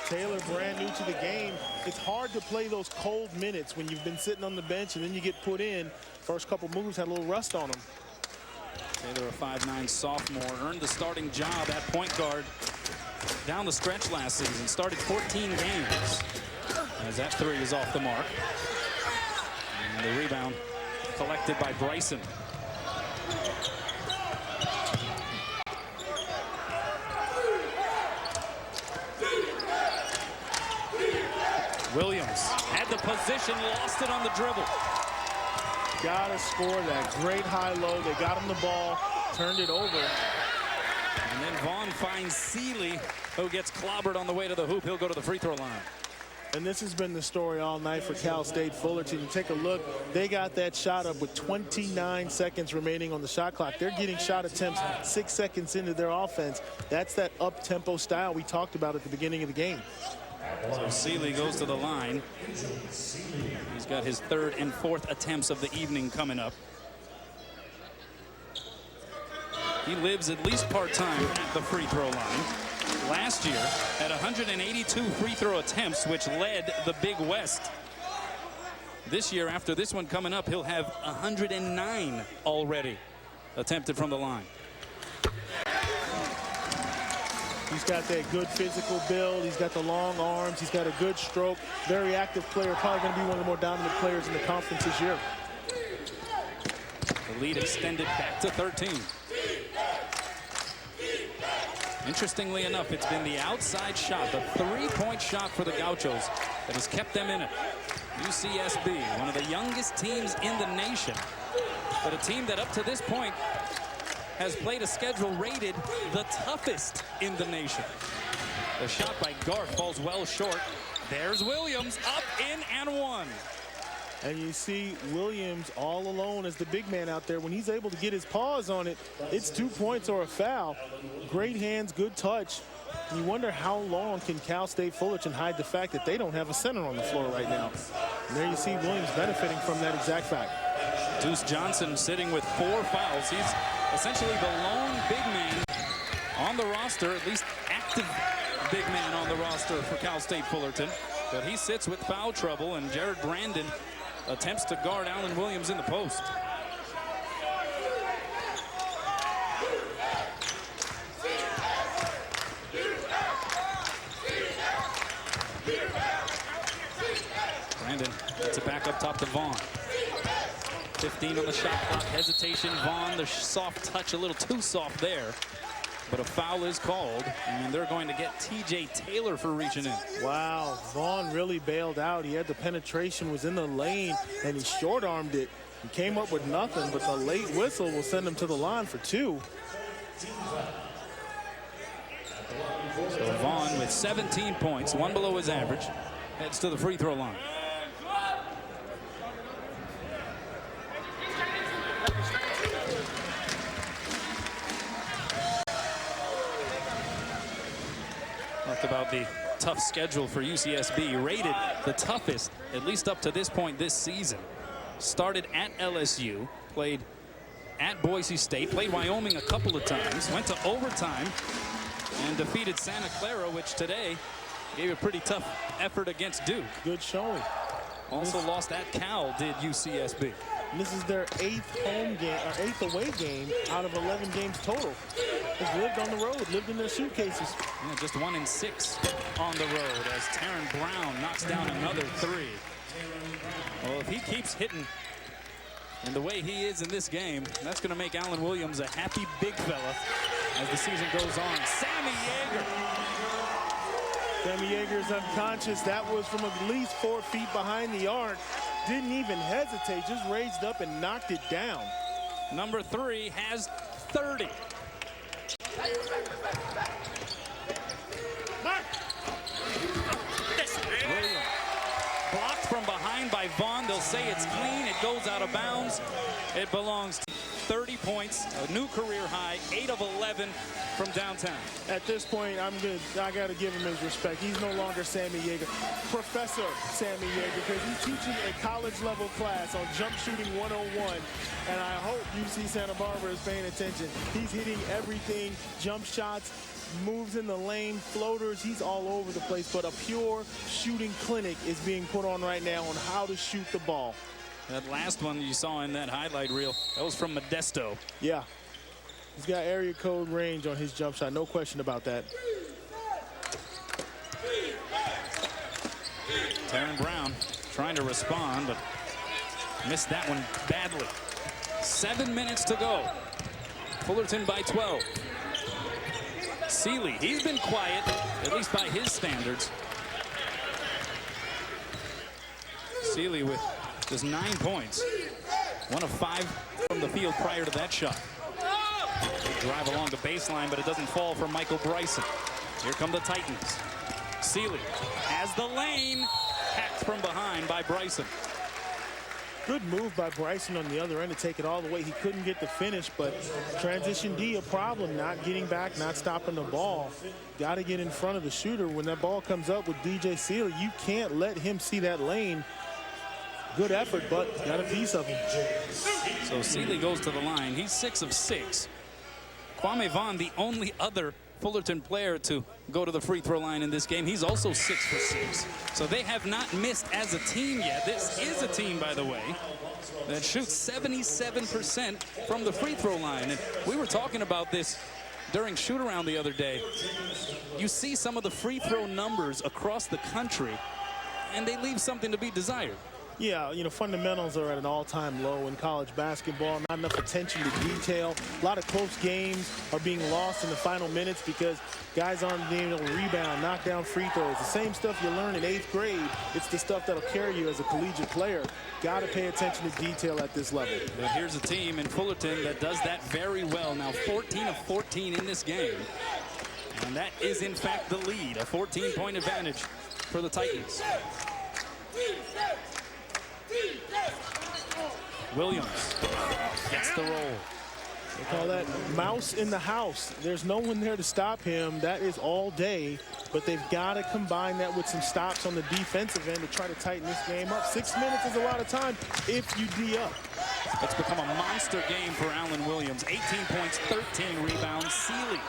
Taylor, brand new to the game. It's hard to play those cold minutes when you've been sitting on the bench and then you get put in. First couple moves had a little rust on them. Taylor, a 5'9" sophomore, earned the starting job at point guard down the stretch last season. Started 14 games. As that three is off the mark. And the rebound collected by Bryson. Williams had the position, lost it on the dribble. Gotta score that. Great high-low. They got him the ball, turned it over. And then Vaughn finds Seeley, who gets clobbered on the way to the hoop. He'll go to the free throw line. And this has been the story all night for Cal State Fullerton. You take a look, they got that shot up with 29 seconds remaining on the shot clock. They're getting shot attempts 6 seconds into their offense. That's that up-tempo style we talked about at the beginning of the game. So Seeley goes to the line. He's got his third and fourth attempts of the evening coming up. He lives at least part-time at the free throw line. Last year, at 182 free throw attempts, which led the Big West. This year, after this one coming up, he'll have 109 already attempted from the line. He's got that good physical build. He's got the long arms. He's got a good stroke. Very active player. Probably going to be one of the more dominant players in the conference this year. The lead extended back to 13. Interestingly enough, it's been the outside shot, the three-point shot for the Gauchos that has kept them in it. UCSB, one of the youngest teams in the nation, but a team that up to this point has played a schedule rated the toughest in the nation. The shot by Garth falls well short. There's Williams, up, in, and one. And you see Williams all alone as the big man out there. When he's able to get his paws on it, it's 2 points or a foul. Great hands, good touch. And you wonder how long can Cal State Fullerton hide the fact that they don't have a center on the floor right now. And there you see Williams benefiting from that exact fact. Deuce Johnson sitting with 4 fouls. He's essentially the lone big man on the roster, at least active big man on the roster for Cal State Fullerton. But he sits with foul trouble, and Jared Brandon attempts to guard Alan Williams in the post. Brandon gets it back up top to Vaughn. 15 on the shot clock, hesitation. Vaughn, the soft touch, a little too soft there. But a foul is called, and they're going to get TJ Taylor for reaching in. Wow, Vaughn really bailed out. He had the penetration, was in the lane, and he short-armed it. He came up with nothing, but the late whistle will send him to the line for 2. So Vaughn with 17 points, 1 below his average, heads to the free throw line. About the tough schedule for UCSB, rated the toughest, at least up to this point this season. Started at LSU, played at Boise State, played Wyoming a couple of times, went to overtime and defeated Santa Clara, which today gave a pretty tough effort against Duke. Good showing. Also lost at Cal, did UCSB. And this is their 8th home game, or 8th away game out of 11 games total. They've lived on the road, lived in their suitcases. Yeah, just 1 in 6 on the road as Taron Brown knocks down another 3. Well, if he keeps hitting in the way he is in this game, that's going to make Alan Williams a happy big fella as the season goes on. Sammy Yeager. Sammy Yeager is unconscious. That was from at least 4 feet behind the arc. Didn't even hesitate, just raised up and knocked it down. Number 3 has 30. Mark. line by Vaughn. They'll say it's clean. It goes out of bounds. It belongs to 30 points, a new career high, 8 of 11 from downtown. At this point, I got to give him his respect. He's no longer Sammy Yeager. Professor Sammy Yeager, because he's teaching a college-level class on jump shooting 101, and I hope UC Santa Barbara is paying attention. He's hitting everything, jump shots, moves in the lane, floaters. He's all over the place, but a pure shooting clinic is being put on right now on how to shoot the ball. That last one you saw in that highlight reel, that was from Modesto. Yeah. He's got area code range on his jump shot, no question about that. Taron Brown trying to respond, but missed that one badly. 7 minutes to go. Fullerton by 12. Seeley, he's been quiet, at least by his standards. Seeley with just 9 points. 1 of 5 from the field prior to that shot. They drive along the baseline, but it doesn't fall for Michael Bryson. Here come the Titans. Seeley has the lane, hacked from behind by Bryson. Good move by Bryson on the other end to take it all the way. He couldn't get the finish, but transition D a problem, not getting back, not stopping the ball. Got to get in front of the shooter. When that ball comes up with DJ Seeley, you can't let him see that lane. Good effort, but got a piece of him. So Seeley goes to the line. He's 6 of 6. Kwame Vaughn, the only other Fullerton player to go to the free throw line in this game. He's also 6 for 6. So they have not missed as a team yet. This is a team, by the way, that shoots 77% from the free throw line. And we were talking about this during shoot around the other day. You see some of the free throw numbers across the country, and they leave something to be desired. Yeah, you know, fundamentals are at an all-time low in college basketball. Not enough attention to detail. A lot of close games are being lost in the final minutes because guys aren't being able to rebound, knock down free throws. The same stuff you learn in 8th grade. It's the stuff that'll carry you as a collegiate player. Got to pay attention to detail at this level. But here's a team in Fullerton that does that very well. Now 14 of 14 in this game. And that is, in fact, the lead. A 14-point advantage for the Titans. Williams gets the roll. They call that mouse in the house. There's no one there to stop him. That is all day, but they've got to combine that with some stops on the defensive end to try to tighten this game up. 6 minutes is a lot of time if you D up. It's become a monster game for Allen Williams. 18 points, 13 rebounds. Seeley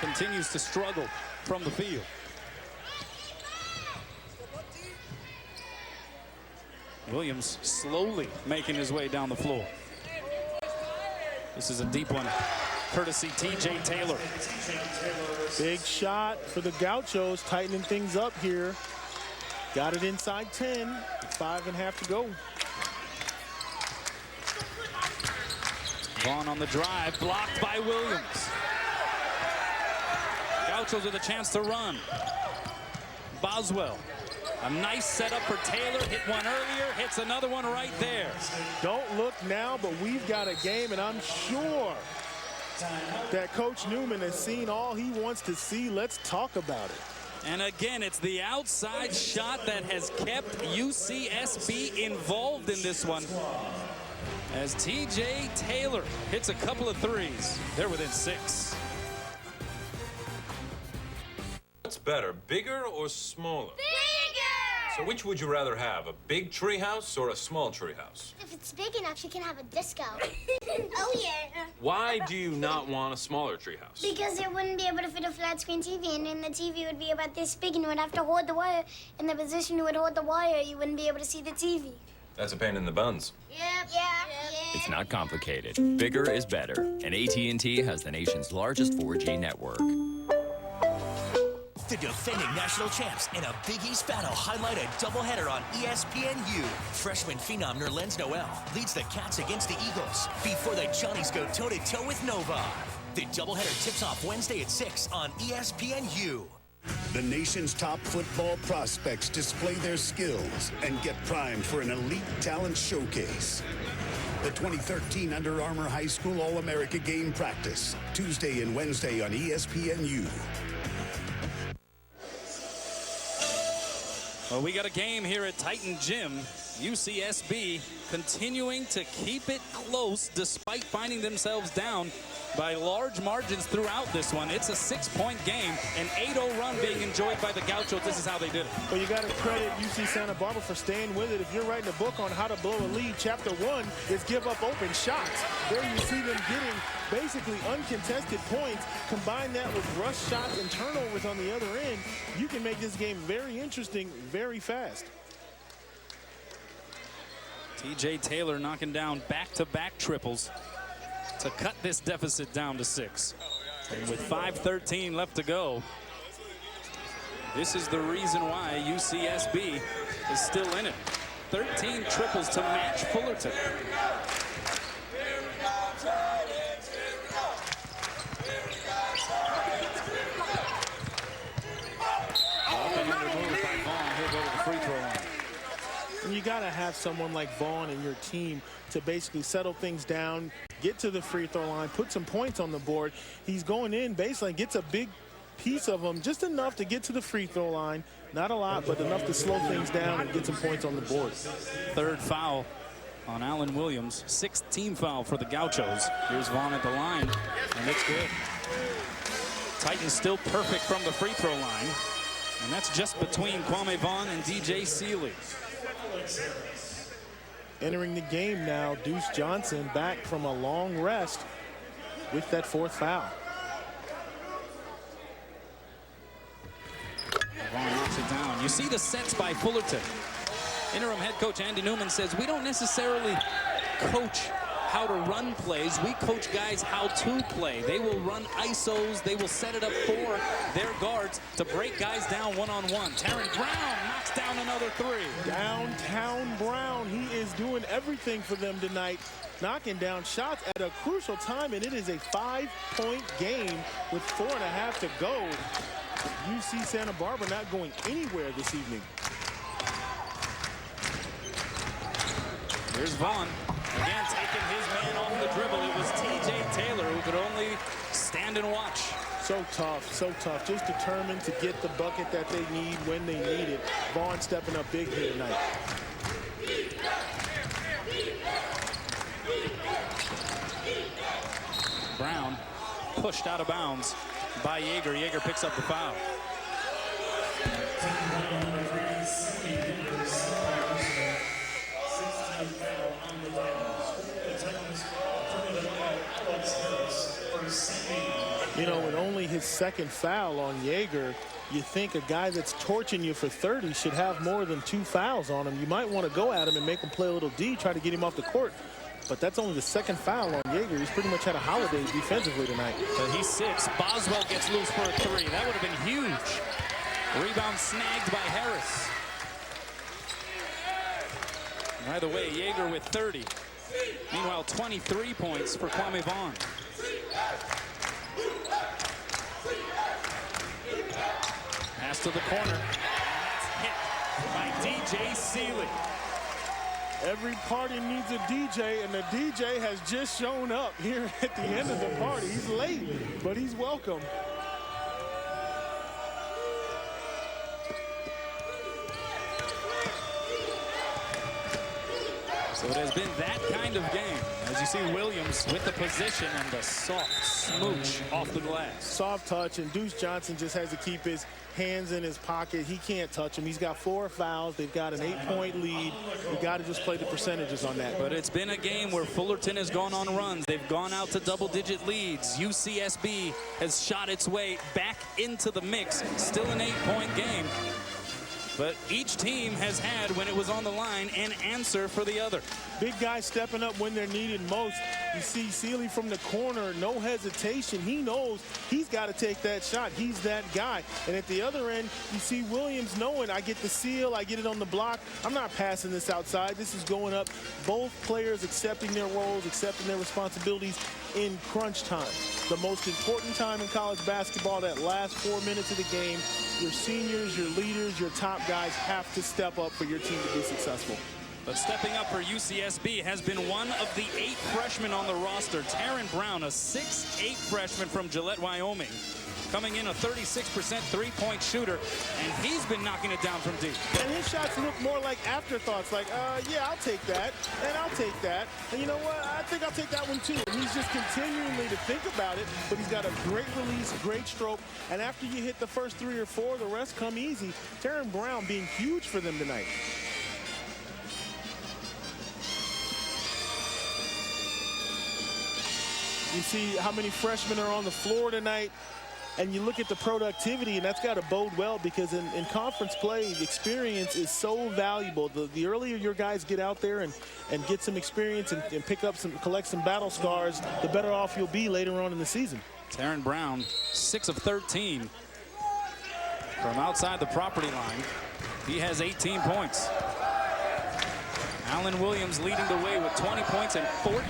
continues to struggle from the field. Williams slowly making his way down the floor. This is a deep one, courtesy TJ Taylor. Big shot for the Gauchos, tightening things up here. Got it inside 10, 5.5 to go. Vaughn on the drive, blocked by Williams. Gauchos with a chance to run. Boswell. A nice setup for Taylor. Hit one earlier, hits another one right there. Don't look now, but we've got a game, and I'm sure that Coach Newman has seen all he wants to see. Let's talk about it. And again, it's the outside shot that has kept UCSB involved in this one. As TJ Taylor hits a couple of threes. They're within 6. What's better, bigger or smaller? Bigger! So which would you rather have, a big treehouse or a small treehouse? If it's big enough, you can have a disco. Oh, yeah. Why do you not want a smaller treehouse? Because it wouldn't be able to fit a flat screen TV, and then the TV would be about this big, and you would have to hold the wire. In the position you would hold the wire, you wouldn't be able to see the TV. That's a pain in the buns. Yep. Yeah. It's not complicated. Bigger is better, and AT&T has the nation's largest 4G network. The defending national champs in a Big East battle highlight a doubleheader on ESPNU. Freshman phenom Nerlens Noel leads the Cats against the Eagles before the Johnnies go toe-to-toe with Nova. The doubleheader tips off Wednesday at 6 on ESPNU. The nation's top football prospects display their skills and get primed for an elite talent showcase. The 2013 Under Armour High School All-America game practice, Tuesday and Wednesday on ESPNU. Well, we got a game here at Titan Gym UCSB continuing to keep it close despite finding themselves down by large margins throughout this one. It's a 6-point game, an 8-0 run being enjoyed by the Gauchos. This is how they did it. Well, you got to credit UC Santa Barbara for staying with it. If you're writing a book on how to blow a lead, chapter 1 is give up open shots. There you see them getting basically uncontested points. Combine that with rush shots and turnovers on the other end, you can make this game very interesting very fast. TJ Taylor knocking down back-to-back triples to cut this deficit down to 6. And with 5:13 left to go, this is the reason why UCSB is still in it. 13 triples to match Fullerton. And you got to have someone like Vaughn in your team to basically settle things down, get to the free throw line, put some points on the board. He's going in baseline, gets a big piece of them, just enough to get to the free throw line. Not a lot, but enough to slow things down and get some points on the board. Third foul on Allen Williams. 6th team foul for the Gauchos. Here's Vaughn at the line, and it's good. Titans still perfect from the free throw line, and that's just between Kwame Vaughn and DJ Seeley. Entering the game now, Deuce Johnson back from a long rest with that 4th foul. Vaughn knocks it down. You see the sets by Fullerton. Interim head coach Andy Newman says, we don't necessarily coach how to run plays. We coach guys how to play. They will run ISOs. They will set it up for their guards to break guys down one-on-one. Terran Brown knocks down another 3. Downtown Brown, he is doing everything for them tonight, knocking down shots at a crucial time, and it is a 5-point game with 4.5 to go. UC Santa Barbara not going anywhere this evening. Here's Vaughn. Again, taking his man off the dribble. It was TJ Taylor who could only stand and watch. So tough. Just determined to get the bucket that they need when they need it. Vaughn stepping up big here tonight. Brown pushed out of bounds by Yeager. Yeager picks up the foul. You know, with only his 2nd foul on Yeager, you think a guy that's torching you for 30 should have more than 2 fouls on him. You might want to go at him and make him play a little D, try to get him off the court. But that's only the 2nd foul on Yeager. He's pretty much had a holiday defensively tonight. But he's 6. Boswell gets loose for a 3. That would have been huge. Rebound snagged by Harris. By the way, Yeager with 30. Meanwhile, 23 points for Kwame Vaughn. Pass to the corner. That's hit by DJ Seeley. Every party needs a DJ, and the DJ has just shown up here at the end of the party. He's late, but he's welcome. So it has been that kind of game. As you see Williams with the position and the soft smooch off the glass. Soft touch, and Deuce Johnson just has to keep his hands in his pocket. He can't touch him. He's got 4 fouls. They've got an 8-point lead. You got to just play the percentages on that. But it's been a game where Fullerton has gone on runs. They've gone out to double-digit leads. UCSB has shot its way back into the mix. Still an 8-point game. But each team has had, when it was on the line, an answer for the other. Big guys stepping up when they're needed most. You see Seeley from the corner, no hesitation. He knows he's got to take that shot. He's that guy. And at the other end, you see Williams knowing, I get the seal, I get it on the block. I'm not passing this outside. This is going up. Both players accepting their roles, accepting their responsibilities in crunch time. The most important time in college basketball, that last 4 minutes of the game. Your seniors, your leaders, your top guys have to step up for your team to be successful. But stepping up for UCSB has been one of the 8 freshmen on the roster. Taryn Brown, a 6'8" freshman from Gillette, Wyoming, coming in a 36% three-point shooter, and he's been knocking it down from deep. And his shots look more like afterthoughts, like, yeah, I'll take that, and I'll take that. And you know what? I think I'll take that one too. And he's just continually to think about it, but he's got a great release, great stroke, and after you hit the first 3 or 4, the rest come easy. Taryn Brown being huge for them tonight. You see how many freshmen are on the floor tonight, and you look at the productivity, and that's got to bode well, because in conference play, experience is so valuable. The earlier your guys get out there and get some experience and collect some battle scars, the better off you'll be later on in the season. Taryn Brown, 6 of 13 from outside the property line. He has 18 points. Alan Williams leading the way with 20 points and 14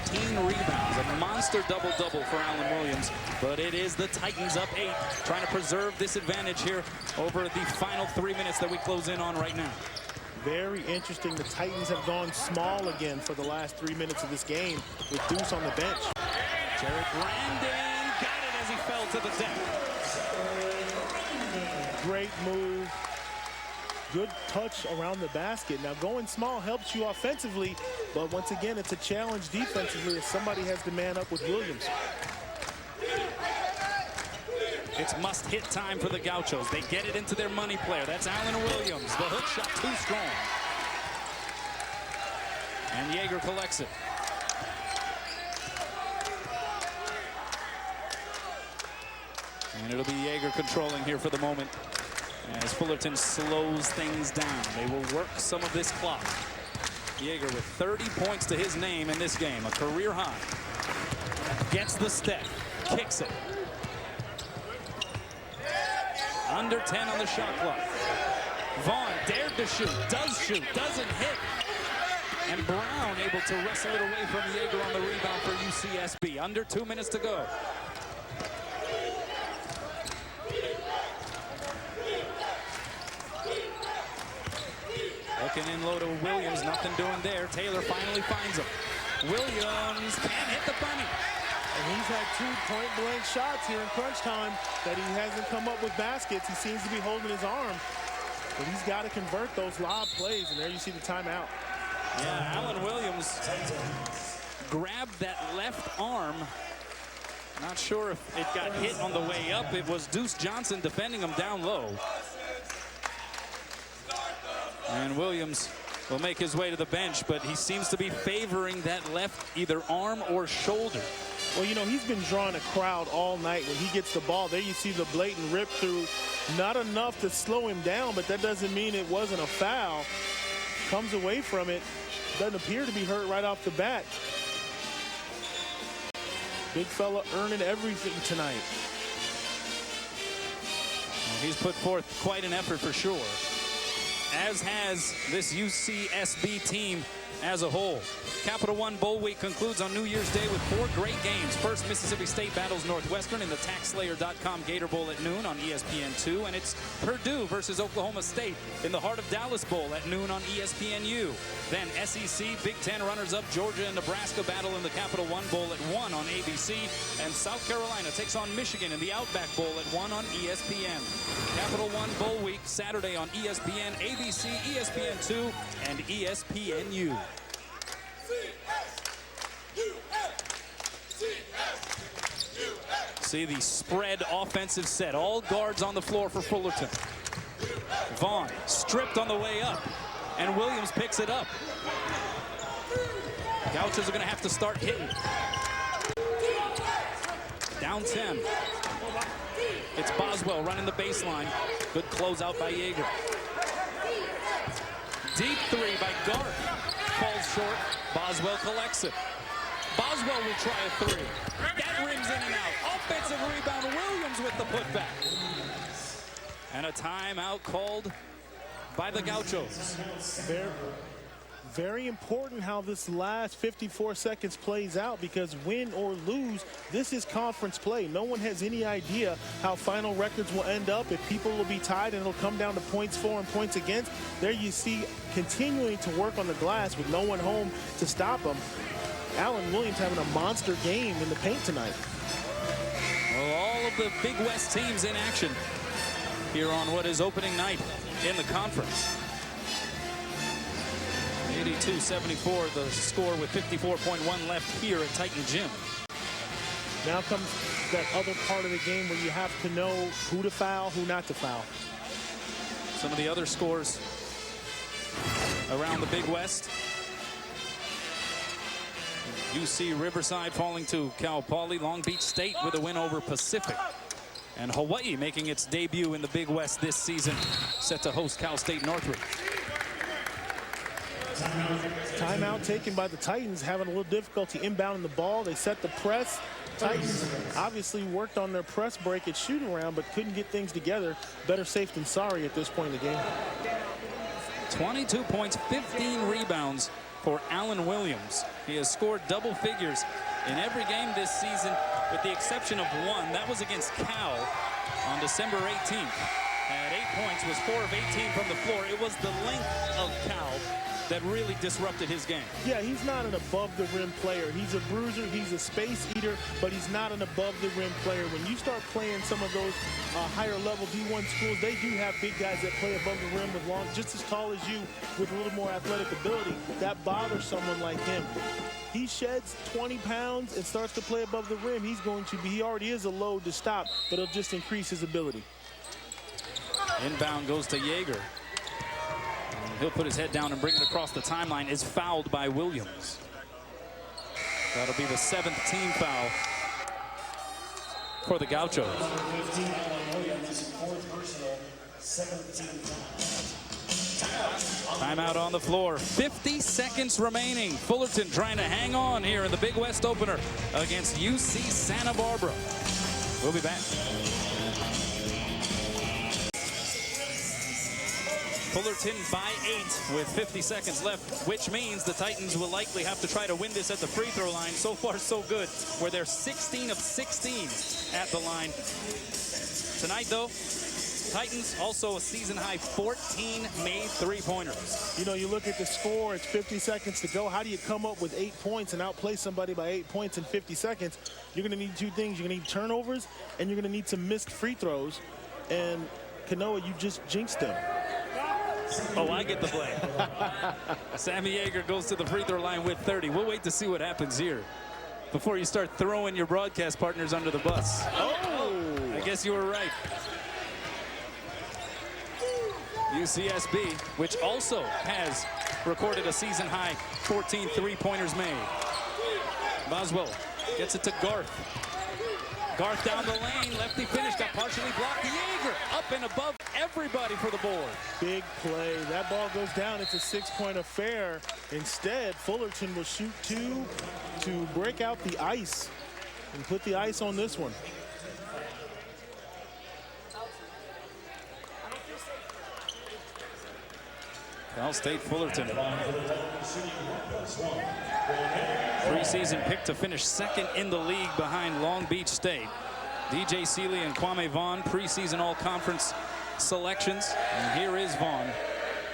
rebounds. A monster double-double for Alan Williams. But it is the Titans up 8, trying to preserve this advantage here over the final 3 minutes that we close in on right now. Very interesting. The Titans have gone small again for the last 3 minutes of this game with Deuce on the bench. Jared Brandon got it as he fell to the deck. Great move. Good touch around the basket. Now, going small helps you offensively, but once again, it's a challenge defensively if somebody has to man up with Williams. It's must-hit time for the Gauchos. They get it into their money player. That's Alan Williams. The hook shot too strong. And Yeager collects it. And it'll be Yeager controlling here for the moment, as Fullerton slows things down. They will work some of this clock. Yeager with 30 points to his name in this game, a career high. Gets the step, kicks it. Under 10 on the shot clock. Vaughn dared to shoot, doesn't hit. And Brown able to wrestle it away from Yeager on the rebound for UCSB. Under 2 minutes to go. Looking in low to Williams, nothing doing there. Taylor finally finds him. Williams can't hit the bunny. And he's had 2 point-blank shots here in crunch time that he hasn't come up with baskets. He seems to be holding his arm, but he's got to convert those lob plays, and there you see the timeout. Yeah, Alan Williams grabbed that left arm. Not sure if it got hit on the way up. It was Deuce Johnson defending him down low. And Williams will make his way to the bench, but he seems to be favoring that left either arm or shoulder. Well, you know, he's been drawing a crowd all night. When he gets the ball, there you see the blatant rip through. Not enough to slow him down, but that doesn't mean it wasn't a foul. Comes away from it. Doesn't appear to be hurt right off the bat. Big fella earning everything tonight. Well, he's put forth quite an effort for sure, as has this UCSB team as a whole. Capital One Bowl Week concludes on New Year's Day with 4 great games. First, Mississippi State battles Northwestern in the TaxSlayer.com Gator Bowl at noon on ESPN2, and it's Purdue versus Oklahoma State in the Heart of Dallas Bowl at noon on ESPNU. Then SEC Big Ten runners-up Georgia and Nebraska battle in the Capital One Bowl at 1 on ABC, and South Carolina takes on Michigan in the Outback Bowl at 1 on ESPN. Capital One Bowl Week Saturday on ESPN, ABC, ESPN2, and ESPNU. See the spread offensive set. All guards on the floor for Fullerton. Vaughn stripped on the way up, and Williams picks it up. Gauchos are going to have to start hitting. Down 10. It's Boswell running the baseline. Good closeout by Yeager. Deep 3 by Garth. Falls short. Boswell collects it. Boswell will try a 3. That rims in and out. Offensive rebound. Williams with the putback. And a timeout called by the Gauchos. Very important how this last 54 seconds plays out, because win or lose, this is conference play. No one has any idea how final records will end up, if people will be tied and it'll come down to points for and points against. There you see continuing to work on the glass with no one home to stop them. Allen Williams having a monster game in the paint tonight. Well, all of the Big West teams in action here on what is opening night in the conference. 82-74 the score with 54.1 left here at Titan Gym. Now comes that other part of the game where you have to know who to foul, who not to foul. Some of the other scores around the Big West. UC Riverside falling to Cal Poly. Long Beach State with a win over Pacific. And Hawaii making its debut in the Big West this season, set to host Cal State Northridge. Timeout taken by the Titans, having a little difficulty inbounding the ball. They set the press. Titans obviously worked on their press break at shoot around, but couldn't get things together. Better safe than sorry at this point in the game. 22 points, 15 rebounds for Allen Williams. He has scored double figures in every game this season, with the exception of one. That was against Cal on December 18th. At 8 points, was 4 of 18 from the floor. It was the length of Cal that really disrupted his game. Yeah, he's not an above-the-rim player. He's a bruiser, he's a space eater, but he's not an above-the-rim player. When you start playing some of those higher-level D1 schools, they do have big guys that play above the rim with long, just as tall as you, with a little more athletic ability. That bothers someone like him. He sheds 20 pounds and starts to play above the rim. He's going to be, he already is a load to stop, but it'll just increase his ability. Inbound goes to Yeager. He'll put his head down and bring it across the timeline. Is fouled by Williams. That'll be the 7th team foul for the Gauchos. Timeout on the floor. 50 seconds remaining. Fullerton trying to hang on here in the Big West opener against UC Santa Barbara. We'll be back. Fullerton by 8 with 50 seconds left, which means the Titans will likely have to try to win this at the free throw line. So far, so good, where they're 16 of 16 at the line. Tonight, though, Titans also a season-high 14 made three-pointers. You know, you look at the score, it's 50 seconds to go. How do you come up with 8 points and outplay somebody by 8 points in 50 seconds? You're going to need two things. You're going to need turnovers, and you're going to need some missed free throws. And Kanoa, you just jinxed them. Oh, I get the blame. Sammy Yeager goes to the free throw line with 30. We'll wait to see what happens here before you start throwing your broadcast partners under the bus. Oh, I guess you were right. UCSB, which also has recorded a season-high 14 three-pointers made. Boswell gets it to Garth. Garth down the lane, lefty finish, got partially blocked. Yeager up and above everybody for the board. Big play. That ball goes down. It's a 6-point affair. Instead, Fullerton will shoot 2 to break out the ice and put the ice on this one. Cal State Fullerton. Preseason pick to finish 2nd in the league behind Long Beach State. DJ Seeley and Kwame Vaughn, preseason all-conference selections. And here is Vaughn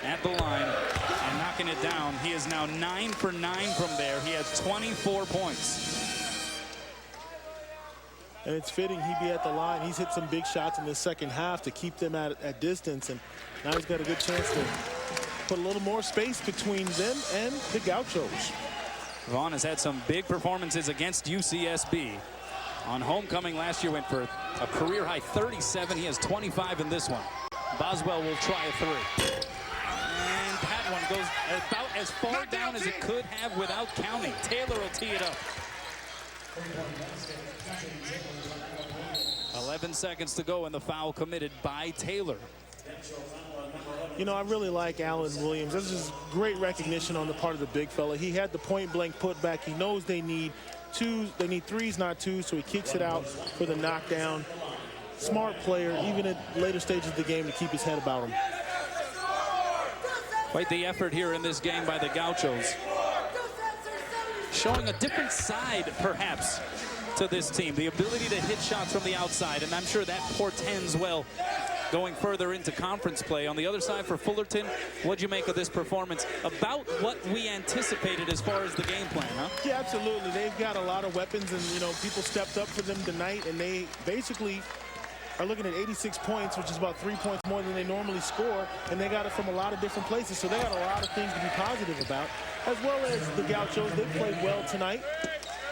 at the line and knocking it down. He is now 9 for 9 from there. He has 24 points. And it's fitting he be at the line. He's hit some big shots in the second half to keep them at distance. And now he's got a good chance to put a little more space between them and the Gauchos. Vaughn has had some big performances against UCSB. On homecoming last year, went for a career-high 37. He has 25 in this one. Boswell will try a 3. And that one goes about as far down as it could have without counting. Taylor will tee it up. 11 seconds to go, and the foul committed by Taylor. You know, I really like Allen Williams. This is great recognition on the part of the big fella. He had the point-blank putback. He knows they need 2s. They need 3s, not 2s, so he kicks it out for the knockdown. Smart player, even at later stages of the game, to keep his head about him. Quite the effort here in this game by the Gauchos. Showing a different side, perhaps, to this team. The ability to hit shots from the outside, and I'm sure that portends well going further into conference play. On the other side for Fullerton, what'd you make of this performance? About what we anticipated as far as the game plan, huh? Yeah, absolutely. They've got a lot of weapons, and, you know, people stepped up for them tonight, and they basically are looking at 86 points, which is about 3 points more than they normally score, and they got it from a lot of different places, so they got a lot of things to be positive about, as well as the Gauchos. They played well tonight.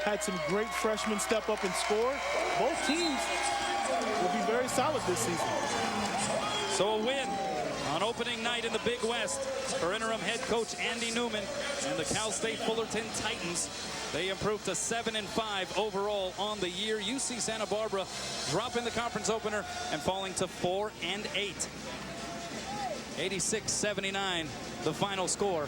Had some great freshmen step up and score. Both teams will be very solid this season. So a win on opening night in the Big West for interim head coach Andy Newman and the Cal State Fullerton Titans. They improved to 7-5 overall on the year. UC Santa Barbara dropping the conference opener and falling to 4-8. 86-79 the final score.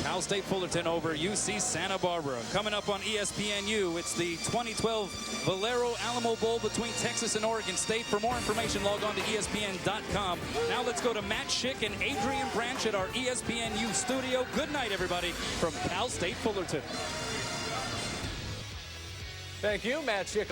Cal State Fullerton over UC Santa Barbara. Coming up on ESPNU, it's the 2012 Valero Alamo Bowl between Texas and Oregon State. For more information, log on to ESPN.com. Now let's go to Matt Schick and Adrian Branch at our ESPNU studio. Good night, everybody, from Cal State Fullerton. Thank you, Matt Schick.